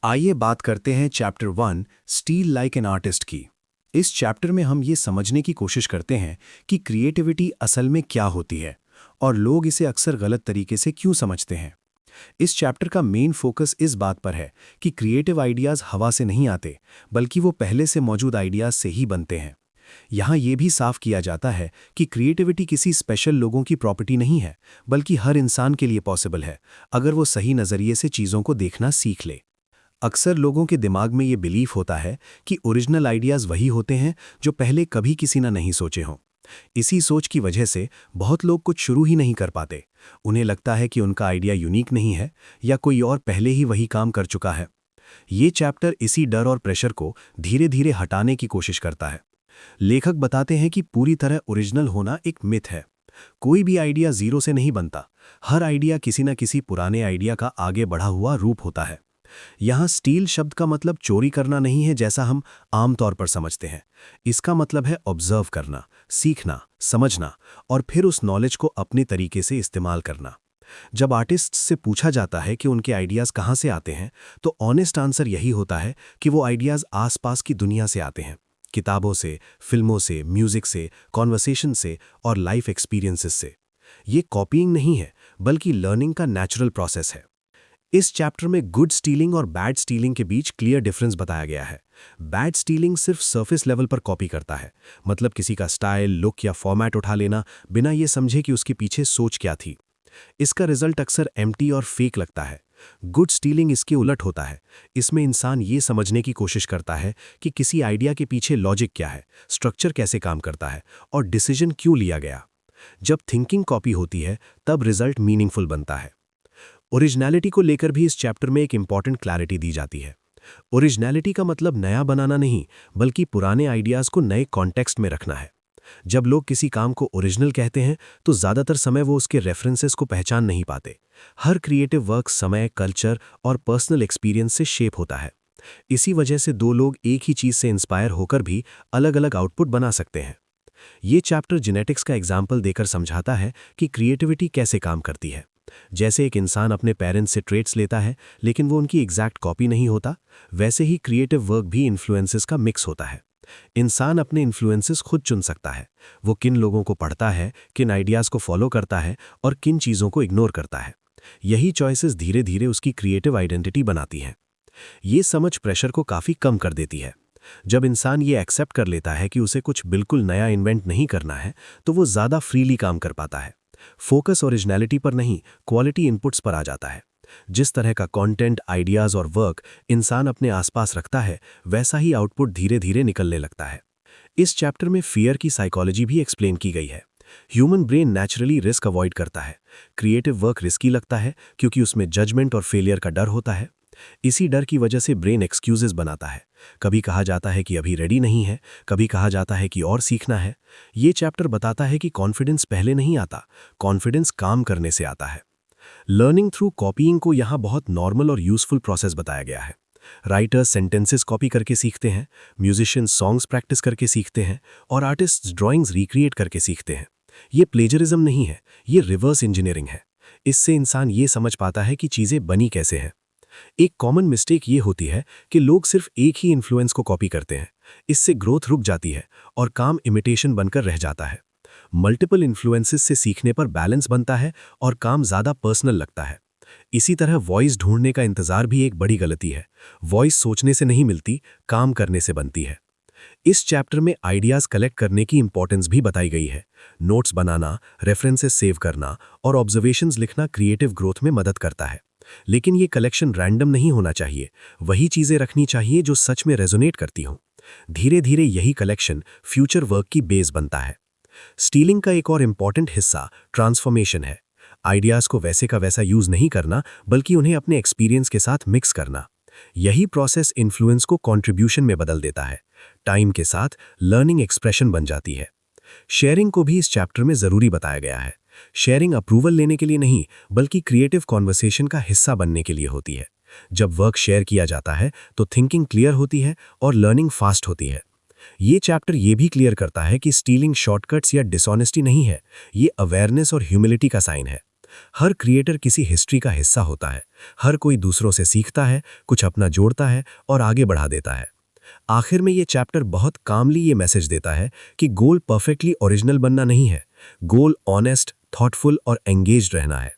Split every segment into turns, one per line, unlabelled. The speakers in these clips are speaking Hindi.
आइए बात करते हैं chapter 1 steel like an artist की। इस चैप्टर में हम ये समझने की कोशिश करते हैं कि क्रिएटिविटी असल में क्या होती है और लोग इसे अक्सर गलत तरीके से क्यों समझते हैं। इस चैप्टर का मेन फोकस इस बात पर है कि क्रिएटिव आइडियाज़ हवा से नहीं आते, बल्कि वो पहले से मौजूद आइडियाज़ से ही बनते हैं। यहाँ ये भी साफ किया जाता है कि क्रिएटिविटी किसी स्पेशल लोगों की प्रॉपर्टी नहीं है, बल्कि हर इंसान के लिए पॉसिबल है, अगर वो सही नज़रिए से चीज़ों को देखना सीख ले। अक्सर लोगों के दिमाग में ये बिलीफ होता है कि ओरिजिनल आइडियाज़ वही होते हैं जो पहले कभी किसी ने नहीं सोचे हों। इसी सोच की वजह से बहुत लोग कुछ शुरू ही नहीं कर पाते। उन्हें लगता है कि उनका आइडिया यूनिक नहीं है या कोई और पहले ही वही काम कर चुका है। ये चैप्टर इसी डर और प्रेशर को धीरे धीरे हटाने की कोशिश करता है। लेखक बताते हैं कि पूरी तरह ओरिजिनल होना एक मिथ है। कोई भी आइडिया जीरो से नहीं बनता। हर आइडिया किसी न किसी पुराने आइडिया का आगे बढ़ा हुआ रूप होता है। यहाँ स्टील शब्द का मतलब चोरी करना नहीं है जैसा हम आमतौर पर समझते हैं। इसका मतलब है ऑब्जर्व करना, सीखना, समझना और फिर उस नॉलेज को अपने तरीके से इस्तेमाल करना। जब आर्टिस्ट से पूछा जाता है कि उनके आइडियाज़ कहाँ से आते हैं, तो ऑनेस्ट आंसर यही होता है कि वो आइडियाज़ आसपास की दुनिया से आते हैं। किताबों से, फिल्मों से, म्यूजिक से, कॉन्वर्सेशन से और लाइफ एक्सपीरियंसेस से। ये कॉपीइंग नहीं है, बल्कि लर्निंग का नेचुरल प्रोसेस है। इस चैप्टर में गुड स्टीलिंग और बैड स्टीलिंग के बीच क्लियर डिफरेंस बताया गया है। बैड स्टीलिंग सिर्फ सरफेस लेवल पर कॉपी करता है, मतलब किसी का स्टाइल, लुक या फॉर्मेट उठा लेना बिना ये समझे कि उसके पीछे सोच क्या थी। इसका रिजल्ट अक्सर एम्प्टी और फेक लगता है। गुड स्टीलिंग इसके उलट होता है। इसमें इंसान ये समझने की कोशिश करता है कि किसी आइडिया के पीछे लॉजिक क्या है, स्ट्रक्चर कैसे काम करता है और डिसीजन क्यों लिया गया। जब थिंकिंग कॉपी होती है, तब रिजल्ट मीनिंगफुल बनता है। ओरिजिनलिटी को लेकर भी इस चैप्टर में एक इंपॉर्टेंट क्लैरिटी दी जाती है। ओरिजिनलिटी का मतलब नया बनाना नहीं, बल्कि पुराने आइडियाज़ को नए कॉन्टेक्स्ट में रखना है। जब लोग किसी काम को ओरिजिनल कहते हैं, तो ज़्यादातर समय वो उसके रेफरेंसेस को पहचान नहीं पाते। हर क्रिएटिव वर्क समय, कल्चर और पर्सनल एक्सपीरियंस से शेप होता है। इसी वजह से दो लोग एक ही चीज़ से इंस्पायर होकर भी अलग अलग आउटपुट बना सकते हैं। ये चैप्टर जेनेटिक्स का एग्जाम्पल देकर समझाता है कि क्रिएटिविटी कैसे काम करती है। जैसे एक इंसान अपने पेरेंट्स से ट्रेट्स लेता है, लेकिन वो उनकी एग्जैक्ट कॉपी नहीं होता, वैसे ही क्रिएटिव वर्क भी इन्फ्लुएंसेस का मिक्स होता है। इंसान अपने इन्फ्लुएंसेस खुद चुन सकता है। वो किन लोगों को पढ़ता है, किन आइडियाज़ को फॉलो करता है और किन चीज़ों को इग्नोर करता है। यही चॉइसेस धीरे धीरे उसकी क्रिएटिव आइडेंटिटी बनाती हैं। ये समझ प्रेशर को काफ़ी कम कर देती है। जब इंसान ये एक्सेप्ट कर लेता है कि उसे कुछ बिल्कुल नया इन्वेंट नहीं करना है, तो वो ज़्यादा फ्रीली काम कर पाता है। फोकस ओरिजिनलिटी पर नहीं, क्वालिटी इनपुट्स पर आ जाता है। जिस तरह का कंटेंट, आइडियाज़ और वर्क इंसान अपने आसपास रखता है, वैसा ही आउटपुट धीरे धीरे निकलने लगता है। इस चैप्टर में फियर की साइकोलॉजी भी एक्सप्लेन की गई है। Human brain naturally risk avoid करता है। क्रिएटिव वर्क रिस्की लगता है क्योंकि उसमें जजमेंट और फेलियर का डर होता है। इसी डर की वजह से ब्रेन एक्सक्यूजेस बनाता है। कभी कहा जाता है कि अभी रेडी नहीं है, कभी कहा जाता है कि और सीखना है। ये चैप्टर बताता है कि कॉन्फिडेंस पहले नहीं आता, कॉन्फिडेंस काम करने से आता है। लर्निंग थ्रू कॉपीइंग को यहाँ बहुत नॉर्मल और यूजफुल प्रोसेस बताया गया है। राइटर्स सेंटेंसेस कॉपी करके सीखते हैं, म्यूजिशियंस सॉन्ग्स प्रैक्टिस करके सीखते हैं और आर्टिस्ट्स ड्राइंग्स रिक्रिएट करके सीखते हैं। ये प्लेजरिज्म नहीं है, ये रिवर्स इंजीनियरिंग है। इससे इंसान ये समझ पाता है कि चीज़ें बनी कैसे हैं। एक कॉमन मिस्टेक ये होती है कि लोग सिर्फ एक ही इन्फ्लुएंस को कॉपी करते हैं। इससे ग्रोथ रुक जाती है और काम इमिटेशन बनकर रह जाता है। मल्टीपल इन्फ्लुएंसेस से सीखने पर बैलेंस बनता है और काम ज़्यादा पर्सनल लगता है। इसी तरह वॉइस ढूंढने का इंतजार भी एक बड़ी गलती है। वॉइस सोचने से नहीं मिलती, काम करने से बनती है। इस चैप्टर में आइडियाज़ कलेक्ट करने की इंपॉर्टेंस भी बताई गई है। नोट्स बनाना, रेफरेंसेस सेव करना और ऑब्जर्वेशंस लिखना क्रिएटिव ग्रोथ में मदद करता है। लेकिन ये कलेक्शन रैंडम नहीं होना चाहिए। वही चीज़ें रखनी चाहिए जो सच में रेजोनेट करती हों। धीरे धीरे यही कलेक्शन फ्यूचर वर्क की बेस बनता है। स्टीलिंग का एक और इम्पॉर्टेंट हिस्सा ट्रांसफॉर्मेशन है। आइडियाज़ को वैसे का वैसा यूज़ नहीं करना, बल्कि उन्हें अपने एक्सपीरियंस के साथ मिक्स करना। यही प्रोसेस इन्फ्लुएंस को कंट्रीब्यूशन में बदल देता है। टाइम के साथ लर्निंग एक्सप्रेशन बन जाती है। शेयरिंग को भी इस चैप्टर में ज़रूरी बताया गया है। शेयरिंग अप्रूवल लेने के लिए नहीं, बल्कि क्रिएटिव कॉन्वर्सेशन का हिस्सा बनने के लिए होती है। जब वर्क शेयर किया जाता है, तो थिंकिंग क्लियर होती है और लर्निंग फास्ट होती है। ये चैप्टर ये भी क्लियर करता है कि स्टीलिंग शॉर्टकट्स या डिसऑनेस्टी नहीं है, ये अवेयरनेस और ह्यूमिलिटी का साइन है। हर क्रिएटर किसी हिस्ट्री का हिस्सा होता है। हर कोई दूसरों से सीखता है, कुछ अपना जोड़ता है और आगे बढ़ा देता है। आखिर में ये चैप्टर बहुत कामली ये मैसेज देता है कि गोल परफेक्टली ओरिजिनल बनना नहीं है। गोल ऑनेस्ट, थॉटफुल और एंगेज्ड रहना है।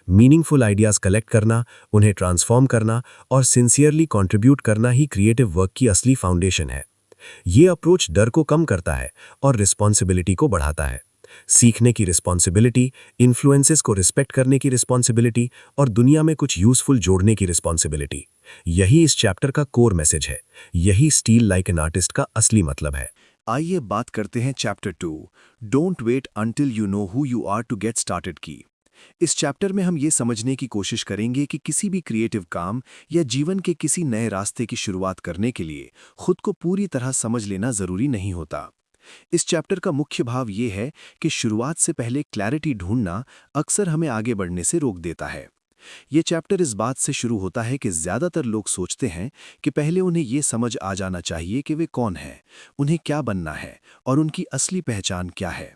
मीनिंगफुल आइडियाज कलेक्ट करना, उन्हें ट्रांसफॉर्म करना और सिंसियरली कंट्रीब्यूट करना ही क्रिएटिव वर्क की असली फाउंडेशन है। ये अप्रोच डर को कम करता है और रिस्पॉन्सिबिलिटी को बढ़ाता है। सीखने की रिस्पॉन्सिबिलिटी, इन्फ्लुएंसेस को रिस्पेक्ट करने की रिस्पॉन्सिबिलिटी और दुनिया में कुछ यूजफुल जोड़ने की रिस्पॉन्सिबिलिटी, यही इस चैप्टर का कोर मैसेज है। यही स्टील लाइक एन आर्टिस्ट का असली मतलब है। आइए बात करते हैं chapter 2, don't wait until you know who you are to get started की। इस चैप्टर में हम ये समझने की कोशिश करेंगे कि किसी भी क्रिएटिव काम या जीवन के किसी नए रास्ते की शुरुआत करने के लिए खुद को पूरी तरह समझ लेना जरूरी नहीं होता। इस चैप्टर का मुख्य भाव ये है कि शुरुआत से पहले क्लैरिटी ढूंढना अक्सर हमें आगे बढ़ने से रोक देता है। ये चैप्टर इस बात से शुरू होता है कि ज़्यादातर लोग सोचते हैं कि पहले उन्हें ये समझ आ जाना चाहिए कि वे कौन हैं, उन्हें क्या बनना है और उनकी असली पहचान क्या है।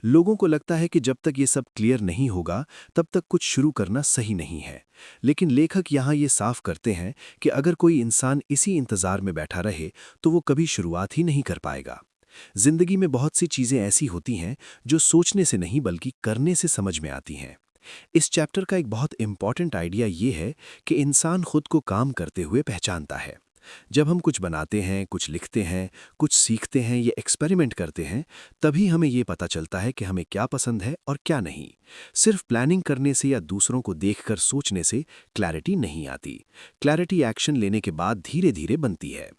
लोगों को लगता है कि जब तक ये सब क्लियर नहीं होगा तब तक कुछ शुरू करना सही नहीं है। लेकिन लेखक यहाँ ये साफ करते हैं कि अगर कोई इंसान इसी इंतज़ार में बैठा रहे तो वो कभी शुरुआत ही नहीं कर पाएगा। जिंदगी में बहुत सी चीज़ें ऐसी होती हैं जो सोचने से नहीं बल्कि करने से समझ में आती हैं। इस चैप्टर का एक बहुत इंपॉर्टेंट आइडिया ये है कि इंसान खुद को काम करते हुए पहचानता है। जब हम कुछ बनाते हैं, कुछ लिखते हैं, कुछ सीखते हैं या एक्सपेरिमेंट करते हैं, तभी हमें ये पता चलता है कि हमें क्या पसंद है और क्या नहीं। सिर्फ प्लानिंग करने से या दूसरों को देखकर सोचने से क्लैरिटी नहीं आती। क्लैरिटी एक्शन लेने के बाद धीरे धीरे बनती है।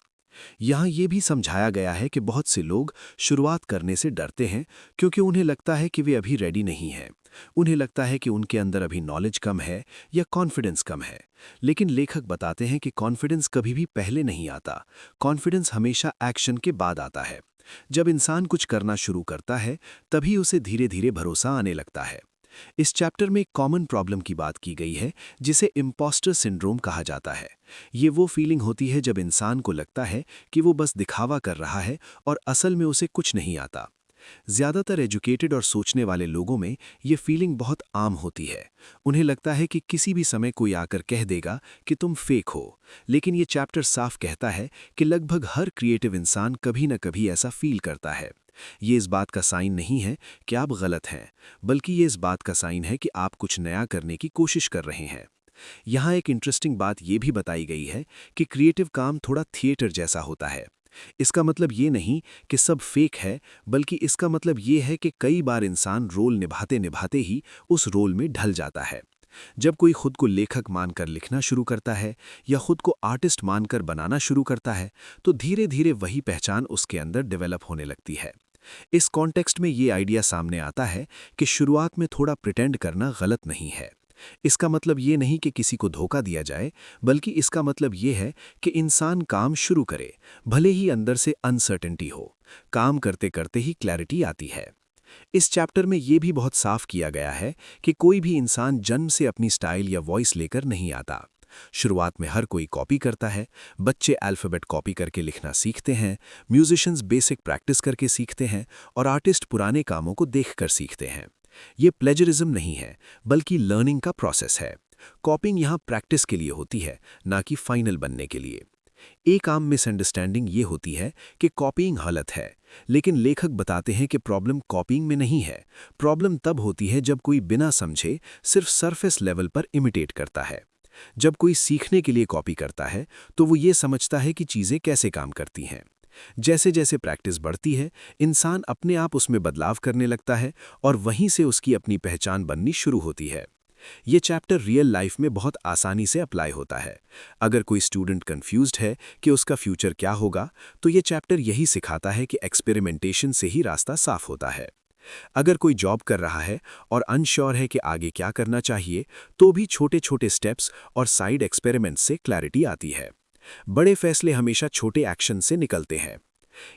यहाँ ये भी समझाया गया है कि बहुत से लोग शुरुआत करने से डरते हैं क्योंकि उन्हें लगता है कि वे अभी रेडी नहीं हैं। उन्हें लगता है कि उनके अंदर अभी नॉलेज कम है या कॉन्फिडेंस कम है। लेकिन लेखक बताते हैं कि कॉन्फिडेंस कभी भी पहले नहीं आता। कॉन्फिडेंस हमेशा एक्शन के बाद आता है। जब इंसान कुछ करना शुरू करता है तभी उसे धीरे धीरे भरोसा आने लगता है। इस चैप्टर में एक कॉमन प्रॉब्लम की बात की गई है जिसे इम्पोस्टर सिंड्रोम कहा जाता है। ये वो फीलिंग होती है जब इंसान को लगता है कि वो बस दिखावा कर रहा है और असल में उसे कुछ नहीं आता। ज़्यादातर एजुकेटेड और सोचने वाले लोगों में ये फीलिंग बहुत आम होती है। उन्हें लगता है कि किसी भी समय कोई आकर कह देगा कि तुम फेक हो। लेकिन ये चैप्टर साफ कहता है कि लगभग हर क्रिएटिव इंसान कभी न कभी ऐसा फील करता है। ये इस बात का साइन नहीं है कि आप गलत हैं, बल्कि ये इस बात का साइन है कि आप कुछ नया करने की कोशिश कर रहे हैं। यहाँ एक इंटरेस्टिंग बात ये भी बताई गई है कि क्रिएटिव काम थोड़ा थिएटर जैसा होता है। इसका मतलब ये नहीं कि सब फेक है, बल्कि इसका मतलब ये है कि कई बार इंसान रोल निभाते निभाते ही उस रोल में ढल जाता है। जब कोई खुद को लेखक मानकर लिखना शुरू करता है या खुद को आर्टिस्ट मानकर बनाना शुरू करता है तो धीरे धीरे वही पहचान उसके अंदर डेवलप होने लगती है। इस कॉन्टेक्स्ट में ये आइडिया सामने आता है कि शुरुआत में थोड़ा प्रिटेंड करना गलत नहीं है। इसका मतलब ये नहीं कि किसी को धोखा दिया जाए, बल्कि इसका मतलब ये है कि इंसान काम शुरू करे, भले ही अंदर से अनसर्टेनिटी हो। काम करते करते ही क्लैरिटी आती है। इस चैप्टर में ये भी बहुत साफ किया गया है कि कोई भी इंसान जन्म से अपनी स्टाइल या वॉइस लेकर नहीं आता। शुरुआत में हर कोई कॉपी करता है। बच्चे अल्फ़ाबेट कॉपी करके लिखना सीखते हैं, म्यूजिशियंस बेसिक प्रैक्टिस करके सीखते हैं और आर्टिस्ट पुराने कामों को देखकर सीखते हैं। ये प्लेजरिज्म नहीं है, बल्कि लर्निंग का प्रोसेस है। कॉपिंग यहाँ प्रैक्टिस के लिए होती है, ना कि फाइनल बनने के लिए। एक आम मिसअंडरस्टैंडिंग ये होती है कि कॉपीइंग गलत है, लेकिन लेखक बताते हैं कि प्रॉब्लम कॉपीइंग में नहीं है। प्रॉब्लम तब होती है जब कोई बिना समझे सिर्फ सरफेस लेवल पर इमिटेट करता है। जब कोई सीखने के लिए कॉपी करता है तो वो ये समझता है कि चीज़ें कैसे काम करती हैं। जैसे जैसे प्रैक्टिस बढ़ती है, इंसान अपने आप उसमें बदलाव करने लगता है और वहीं से उसकी अपनी पहचान बननी शुरू होती है। ये चैप्टर रियल लाइफ में बहुत आसानी से अप्लाई होता है। अगर कोई स्टूडेंट कंफ्यूज्ड है कि उसका फ्यूचर क्या होगा, तो ये चैप्टर यही सिखाता है कि एक्सपेरिमेंटेशन से ही रास्ता साफ होता है। अगर कोई जॉब कर रहा है और अनश्योर है कि आगे क्या करना चाहिए, तो भी छोटे छोटे स्टेप्स और साइड एक्सपेरिमेंट्स से क्लैरिटी आती है। बड़े फैसले हमेशा छोटे एक्शन से निकलते हैं।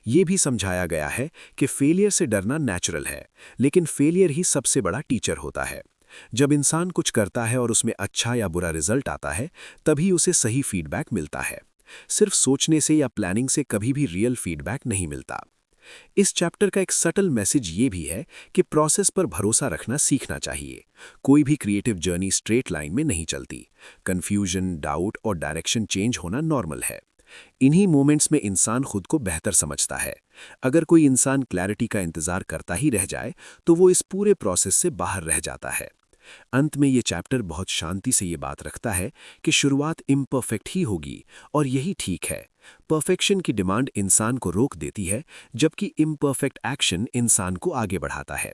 ये भी समझाया गया है कि फेलियर से डरना नेचुरल है, लेकिन फेलियर ही सबसे बड़ा टीचर होता है। जब इंसान कुछ करता है और उसमें अच्छा या बुरा रिजल्ट आता है, तभी उसे सही फीडबैक मिलता है। सिर्फ सोचने से या प्लानिंग से कभी भी रियल फीडबैक नहीं मिलता।
इस चैप्टर का एक सटल मैसेज ये भी है कि प्रोसेस पर भरोसा रखना सीखना चाहिए। कोई भी क्रिएटिव जर्नी स्ट्रेट लाइन में नहीं चलती। कंफ्यूजन, डाउट और डायरेक्शन चेंज होना नॉर्मल है। इन्हीं मोमेंट्स में इंसान खुद को बेहतर समझता है। अगर कोई इंसान क्लैरिटी का इंतजार करता ही रह जाए तो वो इस पूरे प्रोसेस से बाहर रह जाता है। अंत में ये चैप्टर बहुत शांति से ये बात रखता है कि शुरुआत इम्परफेक्ट ही होगी और यही ठीक है। परफेक्शन की डिमांड इंसान को रोक देती है, जबकि इम्परफेक्ट एक्शन इंसान को आगे बढ़ाता है।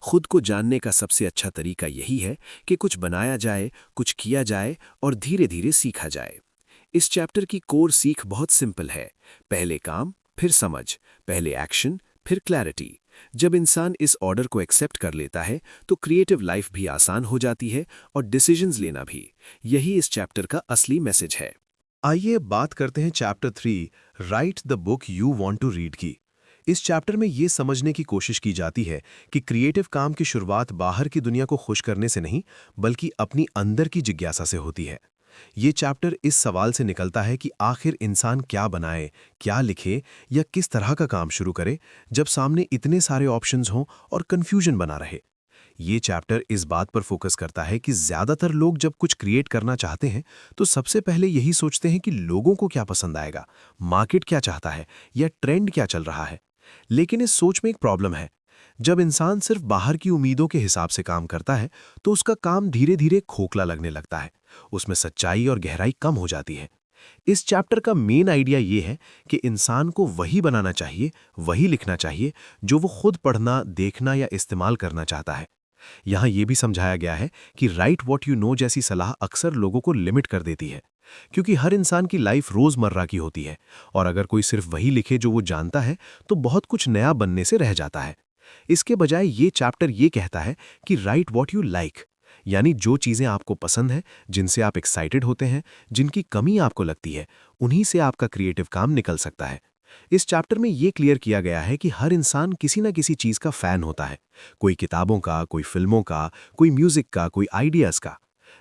खुद को जानने का सबसे अच्छा तरीका यही है कि कुछ बनाया जाए, कुछ किया जाए और धीरे धीरे सीखा जाए। इस चैप्टर की कोर सीख बहुत सिंपल है। पहले काम, फिर समझ, पहले एक्शन, फिर क्लैरिटी। जब इंसान इस ऑर्डर को एक्सेप्ट कर लेता है तो क्रिएटिव लाइफ भी आसान हो जाती है और डिसीजंस लेना भी। यही इस चैप्टर का असली मैसेज है।
आइए बात करते हैं chapter 3, write the book you want to read की। इस चैप्टर में ये समझने की कोशिश की जाती है कि क्रिएटिव काम की शुरुआत बाहर की दुनिया को खुश करने से नहीं, बल्कि अपनी अंदर की जिज्ञासा से होती है। ये चैप्टर इस सवाल से निकलता है कि आखिर इंसान क्या बनाए, क्या लिखे या किस तरह का काम शुरू करे जब सामने इतने सारे ऑप्शंस हों और कंफ्यूजन बना रहे। ये चैप्टर इस बात पर फोकस करता है कि ज्यादातर लोग जब कुछ क्रिएट करना चाहते हैं तो सबसे पहले यही सोचते हैं कि लोगों को क्या पसंद आएगा, मार्केट क्या चाहता है या ट्रेंड क्या चल रहा है। लेकिन इस सोच में एक प्रॉब्लम है। जब इंसान सिर्फ बाहर की उम्मीदों के हिसाब से काम करता है तो उसका काम धीरे धीरे खोखला लगने लगता है। उसमें सच्चाई और गहराई कम हो जाती है। इस चैप्टर का मेन आइडिया ये है कि इंसान को वही बनाना चाहिए, वही लिखना चाहिए जो वो खुद पढ़ना, देखना या इस्तेमाल करना चाहता है। यहाँ ये भी समझाया गया है कि राइट व्हाट यू नो जैसी सलाह अक्सर लोगों को लिमिट कर देती है, क्योंकि हर इंसान की लाइफ रोजमर्रा की होती है और अगर कोई सिर्फ वही लिखे जो वो जानता है तो बहुत कुछ नया बनने से रह जाता है। इसके बजाय ये चैप्टर ये कहता है कि राइट व्हाट यू लाइक, यानी जो चीज़ें आपको पसंद हैं, जिनसे आप एक्साइटेड होते हैं, जिनकी कमी आपको लगती है, उन्हीं से आपका क्रिएटिव काम निकल सकता है। इस चैप्टर में ये क्लियर किया गया है कि हर इंसान किसी न किसी चीज़ का फ़ैन होता है। कोई किताबों का, कोई फिल्मों का, कोई म्यूज़िक का, कोई आइडियाज़ का।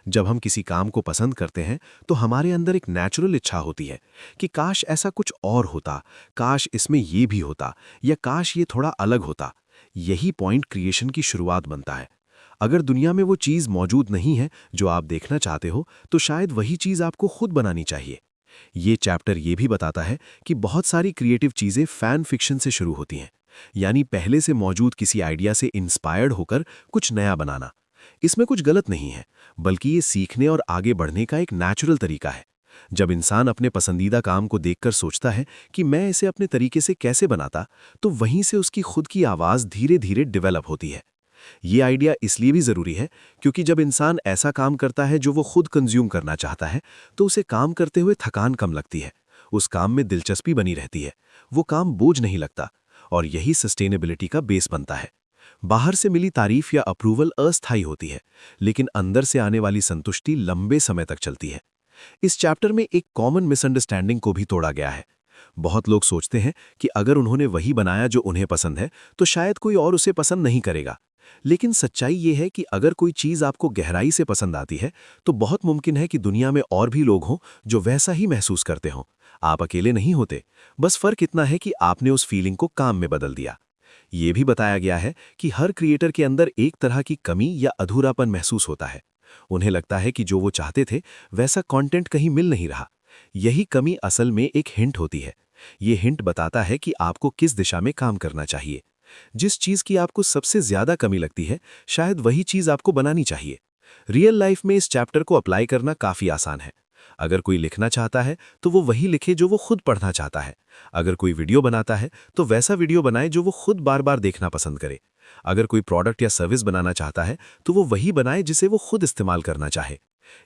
जब हम किसी काम को पसंद करते हैं तो हमारे अंदर एक नेचुरल इच्छा होती है कि काश ऐसा कुछ और होता, काश इसमें ये भी होता या काश ये थोड़ा अलग होता। यही पॉइंट क्रिएशन की शुरुआत बनता है। अगर दुनिया में वो चीज़ मौजूद नहीं है जो आप देखना चाहते हो तो शायद वही चीज़ आपको खुद बनानी चाहिए। ये चैप्टर ये भी बताता है कि बहुत सारी क्रिएटिव चीज़ें फैन फिक्शन से शुरू होती हैं, यानी पहले से मौजूद किसी आइडिया से इंस्पायर्ड होकर कुछ नया बनाना। इसमें कुछ गलत नहीं है, बल्कि ये सीखने और आगे बढ़ने का एक नेचुरल तरीका है। जब इंसान अपने पसंदीदा काम को देखकर सोचता है कि मैं इसे अपने तरीके से कैसे बनाता, तो वहीं से उसकी खुद की आवाज़ धीरे धीरे डेवलप होती है। ये आइडिया इसलिए भी ज़रूरी है क्योंकि जब इंसान ऐसा काम करता है जो वो खुद कंज्यूम करना चाहता है तो उसे काम करते हुए थकान कम लगती है, उस काम में दिलचस्पी बनी रहती है, वो काम बोझ नहीं लगता और यही सस्टेनेबिलिटी का बेस बनता है। बाहर से मिली तारीफ या अप्रूवल अस्थायी होती है, लेकिन अंदर से आने वाली संतुष्टि लंबे समय तक चलती है। इस चैप्टर में एक कॉमन मिसअंडरस्टैंडिंग को भी तोड़ा गया है। बहुत लोग सोचते हैं कि अगर उन्होंने वही बनाया जो उन्हें पसंद है तो शायद कोई और उसे पसंद नहीं करेगा। लेकिन सच्चाई ये है कि अगर कोई चीज़ आपको गहराई से पसंद आती है तो बहुत मुमकिन है कि दुनिया में और भी लोग हों जो वैसा ही महसूस करते हों। आप अकेले नहीं होते, बस फर्क इतना है कि आपने उस फीलिंग को काम में बदल दिया। ये भी बताया गया है कि हर क्रिएटर के अंदर एक तरह की कमी या अधूरापन महसूस होता है। उन्हें लगता है कि जो वो चाहते थे वैसा कंटेंट कहीं मिल नहीं रहा। यही कमी असल में एक हिंट होती है। ये हिंट बताता है कि आपको किस दिशा में काम करना चाहिए। जिस चीज़ की आपको सबसे ज़्यादा कमी लगती है, शायद वही चीज़ आपको बनानी चाहिए। रियल लाइफ में इस चैप्टर को अप्लाई करना काफ़ी आसान है। अगर कोई लिखना चाहता है तो वो वही लिखे जो वो खुद पढ़ना चाहता है। अगर कोई वीडियो बनाता है तो वैसा वीडियो बनाए जो वो खुद बार बार देखना पसंद करे। अगर कोई प्रोडक्ट या सर्विस बनाना चाहता है तो वो वही बनाए जिसे वो खुद इस्तेमाल करना चाहे।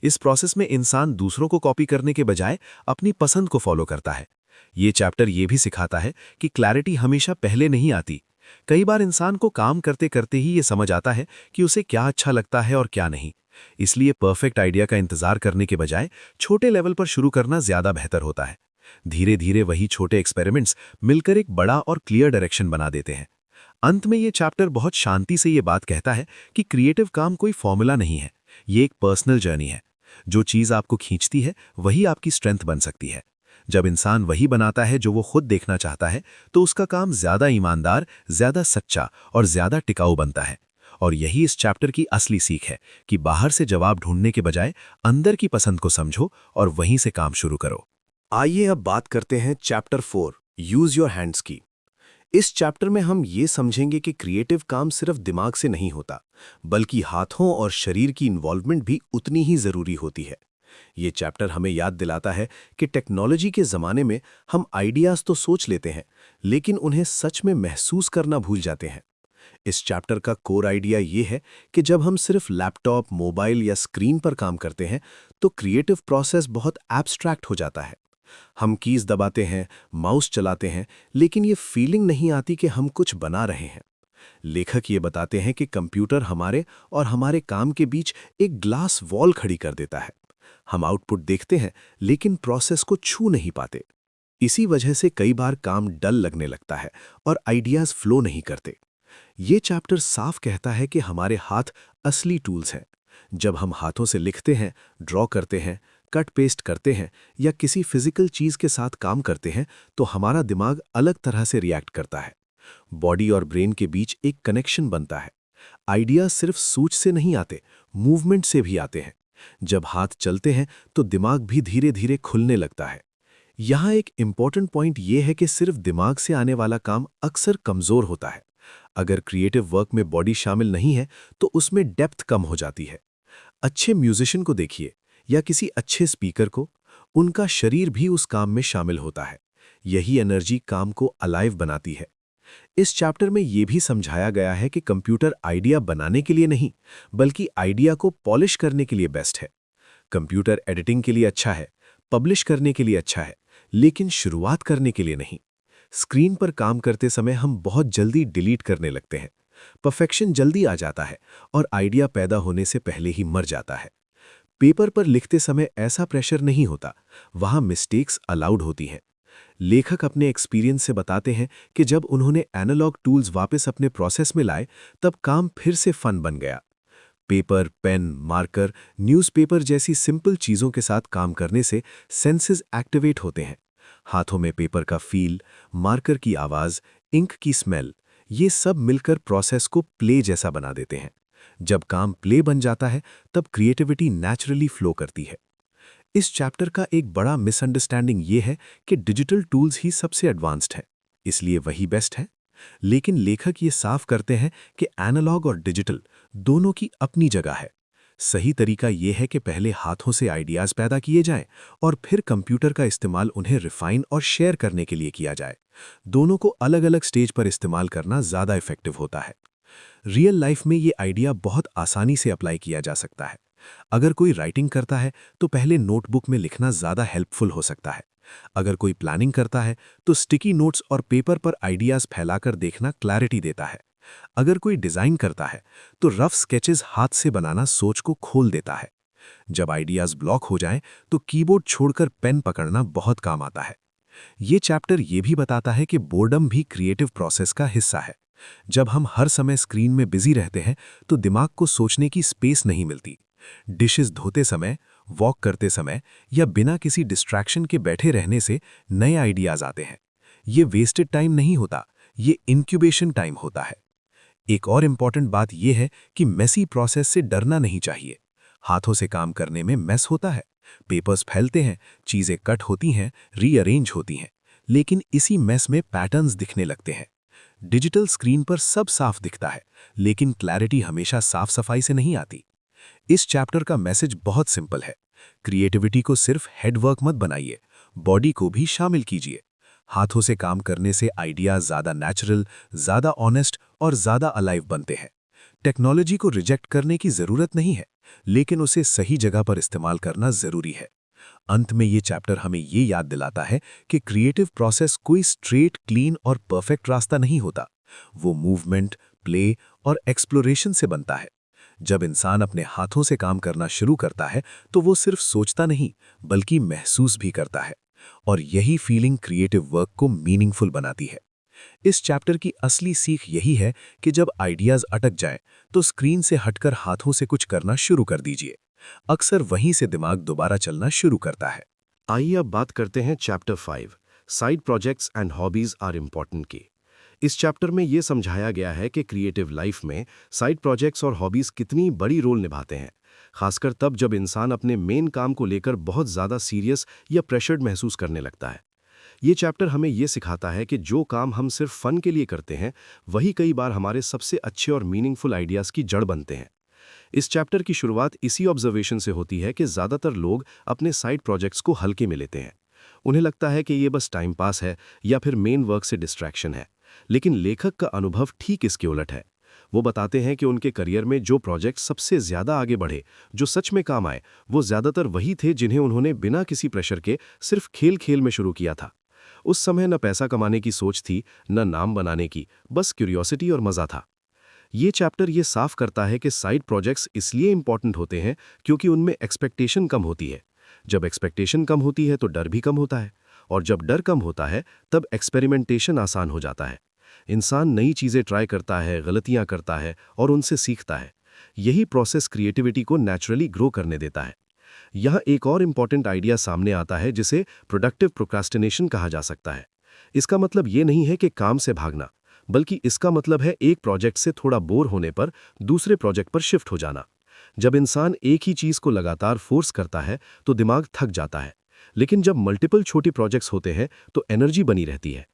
इस प्रोसेस में इंसान दूसरों को कॉपी करने के बजाय अपनी पसंद को फॉलो करता है। ये चैप्टर ये भी सिखाता है कि क्लैरिटी हमेशा पहले नहीं आती। कई बार इंसान को काम करते करते ही ये समझ आता है कि उसे क्या अच्छा लगता है और क्या नहीं। इसलिए परफेक्ट आइडिया का इंतजार करने के बजाय छोटे लेवल पर शुरू करना ज्यादा बेहतर होता है। धीरे धीरे वही छोटे एक्सपेरिमेंट्स मिलकर एक बड़ा और क्लियर डायरेक्शन बना देते हैं। अंत में ये चैप्टर बहुत शांति से ये बात कहता है कि क्रिएटिव काम कोई फॉर्मूला नहीं है, ये एक पर्सनल जर्नी है। जो चीज़ आपको खींचती है वही आपकी स्ट्रेंथ बन सकती है।
जब इंसान वही बनाता है जो वो खुद देखना चाहता है, तो उसका काम ज़्यादा ईमानदार, ज़्यादा सच्चा और ज़्यादा टिकाऊ बनता है। और यही इस चैप्टर की असली सीख है कि बाहर से जवाब ढूंढने के बजाय अंदर की पसंद को समझो और वहीं से काम शुरू करो।
आइए अब बात करते हैं चैप्टर 4 यूज योर हैंड्स की। इस चैप्टर में हम ये समझेंगे कि क्रिएटिव काम सिर्फ दिमाग से नहीं होता, बल्कि हाथों और शरीर की इन्वॉल्वमेंट भी उतनी ही जरूरी होती है। ये चैप्टर हमें याद दिलाता है कि टेक्नोलॉजी के ज़माने में हम आइडियाज़ तो सोच लेते हैं, लेकिन उन्हें सच में महसूस करना भूल जाते हैं। इस चैप्टर का कोर आइडिया ये है कि जब हम सिर्फ लैपटॉप, मोबाइल या स्क्रीन पर काम करते हैं, तो क्रिएटिव प्रोसेस बहुत एब्स्ट्रैक्ट हो जाता है। हम कीज दबाते हैं, माउस चलाते हैं, लेकिन ये फीलिंग नहीं आती कि हम कुछ बना रहे हैं। लेखक ये बताते हैं कि कंप्यूटर हमारे और हमारे काम के बीच एक ग्लास वॉल खड़ी कर देता है। हम आउटपुट देखते हैं, लेकिन प्रोसेस को छू नहीं पाते। इसी वजह से कई बार काम डल लगने लगता है और आइडियाज फ्लो नहीं करते। ये चैप्टर साफ कहता है कि हमारे हाथ असली टूल्स हैं। जब हम हाथों से लिखते हैं, ड्रॉ करते हैं, कट पेस्ट करते हैं या किसी फिजिकल चीज के साथ काम करते हैं, तो हमारा दिमाग अलग तरह से रिएक्ट करता है। बॉडी और ब्रेन के बीच एक कनेक्शन बनता है। आइडियाज सिर्फ सोच से नहीं आते, मूवमेंट से भी आते हैं। जब हाथ चलते हैं तो दिमाग भी धीरे धीरे खुलने लगता है। यहाँ एक इम्पॉर्टेंट पॉइंट ये है कि सिर्फ दिमाग से आने वाला काम अक्सर कमजोर होता है। अगर क्रिएटिव वर्क में बॉडी शामिल नहीं है, तो उसमें डेप्थ कम हो जाती है। अच्छे म्यूजिशियन को देखिए या किसी अच्छे स्पीकर को, उनका शरीर भी उस काम में शामिल होता है। यही एनर्जी काम को अलाइव बनाती है। इस चैप्टर में यह भी समझाया गया है कि कंप्यूटर आइडिया बनाने के लिए नहीं, बल्कि आइडिया को पॉलिश करने के लिए बेस्ट है। कंप्यूटर एडिटिंग के लिए अच्छा है, पब्लिश करने के लिए अच्छा है, लेकिन शुरुआत करने के लिए नहीं। स्क्रीन पर काम करते समय हम बहुत जल्दी डिलीट करने लगते हैं। परफेक्शन जल्दी आ जाता है और आइडिया पैदा होने से पहले ही मर जाता है। पेपर पर लिखते समय ऐसा प्रेशर नहीं होता, वहां मिस्टेक्स अलाउड होती हैं। लेखक अपने एक्सपीरियंस से बताते हैं कि जब उन्होंने एनालॉग टूल्स वापस अपने प्रोसेस में लाए, तब काम फिर से फन बन गया। पेपर, पेन, मार्कर, न्यूज़पेपर जैसी सिंपल चीज़ों के साथ काम करने से सेंसेस एक्टिवेट होते हैं। हाथों में पेपर का फील, मार्कर की आवाज़, इंक की स्मेल, ये सब मिलकर प्रोसेस को प्ले जैसा बना देते हैं। जब काम प्ले बन जाता है, तब क्रिएटिविटी नेचुरली फ्लो करती है। इस चैप्टर का एक बड़ा मिसअंडरस्टैंडिंग ये है कि डिजिटल टूल्स ही सबसे एडवांस्ड हैं, इसलिए वही बेस्ट है। लेकिन लेखक ये साफ करते हैं कि एनालॉग और डिजिटल दोनों की अपनी जगह है। सही तरीका यह है कि पहले हाथों से आइडियाज़ पैदा किए जाएं और फिर कंप्यूटर का इस्तेमाल उन्हें रिफाइन और शेयर करने के लिए किया जाए। दोनों को अलग अलग स्टेज पर इस्तेमाल करना ज़्यादा इफेक्टिव होता है। रियल लाइफ में ये आइडिया बहुत आसानी से अप्लाई किया जा सकता है। अगर कोई राइटिंग करता है तो पहले नोटबुक में लिखना ज़्यादा हेल्पफुल हो सकता है। अगर कोई प्लानिंग करता है तो स्टिकी नोट्स और पेपर पर आइडियाज़ फैलाकर देखना क्लैरिटी देता है। अगर कोई डिज़ाइन करता है तो रफ स्केचेस हाथ से बनाना सोच को खोल देता है। जब आइडियाज़ ब्लॉक हो जाएं तो कीबोर्ड छोड़कर पेन पकड़ना बहुत काम आता है। ये चैप्टर ये भी बताता है कि बोर्डम भी क्रिएटिव प्रोसेस का हिस्सा है। जब हम हर समय स्क्रीन में बिजी रहते हैं तो दिमाग को सोचने की स्पेस नहीं मिलती। डिशेस धोते समय, वॉक करते समय या बिना किसी डिस्ट्रैक्शन के बैठे रहने से नए आइडियाज़ आते हैं। ये वेस्टेड टाइम नहीं होता, ये इंक्यूबेशन टाइम होता है। एक और इम्पॉर्टेंट बात यह है कि मेसी प्रोसेस से डरना नहीं चाहिए। हाथों से काम करने में मेस होता है, पेपर्स फैलते हैं, चीज़ें कट होती हैं, रीअरेंज होती हैं, लेकिन इसी मेस में पैटर्न्स दिखने लगते हैं। डिजिटल स्क्रीन पर सब साफ दिखता है, लेकिन क्लैरिटी हमेशा साफ सफाई से नहीं आती। इस चैप्टर का मैसेज बहुत सिंपल है। क्रिएटिविटी को सिर्फ हेडवर्क मत बनाइए, बॉडी को भी शामिल कीजिए। हाथों से काम करने से आइडियाज ज़्यादा नेचुरल, ज़्यादा ऑनेस्ट और ज़्यादा अलाइव बनते हैं। टेक्नोलॉजी को रिजेक्ट करने की ज़रूरत नहीं है, लेकिन उसे सही जगह पर इस्तेमाल करना ज़रूरी है। अंत में ये चैप्टर हमें ये याद दिलाता है कि क्रिएटिव प्रोसेस कोई स्ट्रेट, क्लीन और परफेक्ट रास्ता नहीं होता। वो मूवमेंट, प्ले और एक्सप्लोरेशन से बनता है। जब इंसान अपने हाथों से काम करना शुरू करता है तो वो सिर्फ सोचता नहीं, बल्कि महसूस भी करता है, और यही फीलिंग क्रिएटिव वर्क को मीनिंगफुल बनाती है। इस चैप्टर की असली सीख यही है कि जब आइडियाज अटक जाएं तो स्क्रीन से हटकर हाथों से कुछ करना शुरू कर दीजिए। अक्सर वहीं से दिमाग दोबारा चलना शुरू करता है।
आइए अब बात करते हैं chapter 5 side projects and hobbies are important की। इस चैप्टर में ये समझाया गया है कि क्रिएटिव लाइफ में साइड प्रोजेक्ट्स और हॉबीज कितनी बड़ी रोल निभाते हैं, खासकर तब जब इंसान अपने मेन काम को लेकर बहुत ज़्यादा सीरियस या प्रेशर्ड महसूस करने लगता है। ये चैप्टर हमें ये सिखाता है कि जो काम हम सिर्फ फन के लिए करते हैं वही कई बार हमारे सबसे अच्छे और मीनिंगफुल आइडियाज़ की जड़ बनते हैं। इस चैप्टर की शुरुआत इसी ऑब्जर्वेशन से होती है कि ज़्यादातर लोग अपने साइड प्रोजेक्ट्स को हल्के में लेते हैं। उन्हें लगता है कि ये बस टाइम पास है या फिर मेन वर्क से डिस्ट्रैक्शन है, लेकिन लेखक का अनुभव ठीक इसके उलट है। वो बताते हैं कि उनके करियर में जो प्रोजेक्ट सबसे ज़्यादा आगे बढ़े, जो सच में काम आए, वो ज़्यादातर वही थे जिन्हें उन्होंने बिना किसी प्रेशर के सिर्फ खेल खेल में शुरू किया था। उस समय न पैसा कमाने की सोच थी, न नाम बनाने की, बस क्यूरियोसिटी और मज़ा था। ये चैप्टर ये साफ करता है कि साइड प्रोजेक्ट्स इसलिए इंपॉर्टेंट होते हैं क्योंकि उनमें एक्सपेक्टेशन कम होती है। जब एक्सपेक्टेशन कम होती है तो डर भी कम होता है, और जब डर कम होता है तब एक्सपेरिमेंटेशन आसान हो जाता है। इंसान नई चीज़ें ट्राई करता है, गलतियां करता है और उनसे सीखता है। यही प्रोसेस क्रिएटिविटी को नेचुरली ग्रो करने देता है। यहाँ एक और इम्पॉर्टेंट आइडिया सामने आता है जिसे प्रोडक्टिव प्रोक्रास्टिनेशन कहा जा सकता है। इसका मतलब ये नहीं है कि काम से भागना, बल्कि इसका मतलब है एक प्रोजेक्ट से थोड़ा बोर होने पर दूसरे प्रोजेक्ट पर शिफ्ट हो जाना। जब इंसान एक ही चीज़ को लगातार फोर्स करता है तो दिमाग थक जाता है, लेकिन जब मल्टीपल छोटी प्रोजेक्ट्स होते हैं तो एनर्जी बनी रहती है।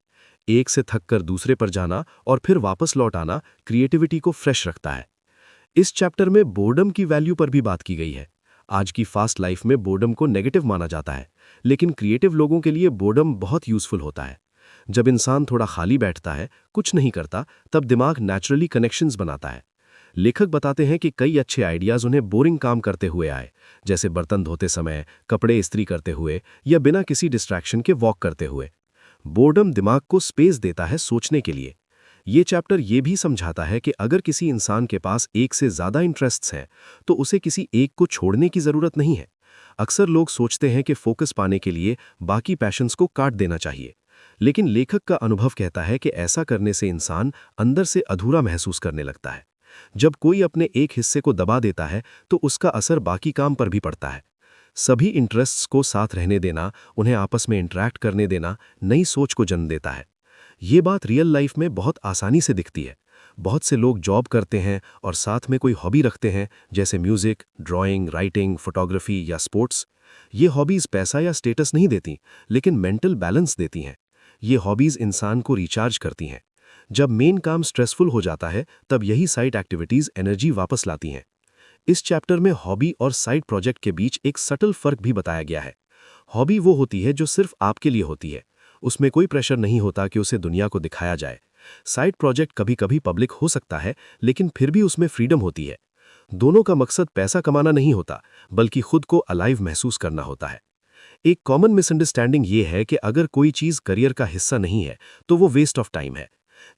एक से थक कर दूसरे पर जाना और फिर वापस लौट आना क्रिएटिविटी को फ्रेश रखता है। इस चैप्टर में बोर्डम की वैल्यू पर भी बात की गई है। आज की फास्ट लाइफ में बोर्डम को नेगेटिव माना जाता है, लेकिन क्रिएटिव लोगों के लिए बोर्डम बहुत यूजफुल होता है। जब इंसान थोड़ा खाली बैठता है, कुछ नहीं करता, तब दिमाग नेचुरली कनेक्शंस बनाता है। लेखक बताते हैं कि कई अच्छे आइडियाज़ उन्हें बोरिंग काम करते हुए आए, जैसे बर्तन धोते समय, कपड़े इस्त्री करते हुए या बिना किसी डिस्ट्रैक्शन के वॉक करते हुए। बोर्डम दिमाग को स्पेस देता है सोचने के लिए। ये चैप्टर ये भी समझाता है कि अगर किसी इंसान के पास एक से ज़्यादा इंटरेस्ट्स हैं, तो उसे किसी एक को छोड़ने की ज़रूरत नहीं है। अक्सर लोग सोचते हैं कि फोकस पाने के लिए बाकी पैशंस को काट देना चाहिए, लेकिन लेखक का अनुभव कहता है कि ऐसा करने से इंसान अंदर से अधूरा महसूस करने लगता है। जब कोई अपने एक हिस्से को दबा देता है तो उसका असर बाकी काम पर भी पड़ता है। सभी इंटरेस्ट्स को साथ रहने देना, उन्हें आपस में इंटरैक्ट करने देना, नई सोच को जन्म देता है। ये बात रियल लाइफ में बहुत आसानी से दिखती है। बहुत से लोग जॉब करते हैं और साथ में कोई हॉबी रखते हैं, जैसे म्यूजिक, ड्राइंग, राइटिंग, फोटोग्राफी या स्पोर्ट्स। ये हॉबीज़ पैसा या स्टेटस नहीं देती, लेकिन मेंटल बैलेंस देती हैं। ये हॉबीज़ इंसान को रिचार्ज करती हैं। जब मेन काम स्ट्रेसफुल हो जाता है, तब यही साइड एक्टिविटीज़ एनर्जी वापस लाती हैं। इस चैप्टर में हॉबी और साइड प्रोजेक्ट के बीच एक सटल फर्क भी बताया गया है। हॉबी वो होती है जो सिर्फ आपके लिए होती है, उसमें कोई प्रेशर नहीं होता कि उसे दुनिया को दिखाया जाए। साइड प्रोजेक्ट कभी कभी पब्लिक हो सकता है, लेकिन फिर भी उसमें फ्रीडम होती है। दोनों का मकसद पैसा कमाना नहीं होता, बल्कि खुद को अलाइव महसूस करना होता है। एक कॉमन मिसअंडरस्टैंडिंग ये है कि अगर कोई चीज़ करियर का हिस्सा नहीं है तो वो वेस्ट ऑफ टाइम है।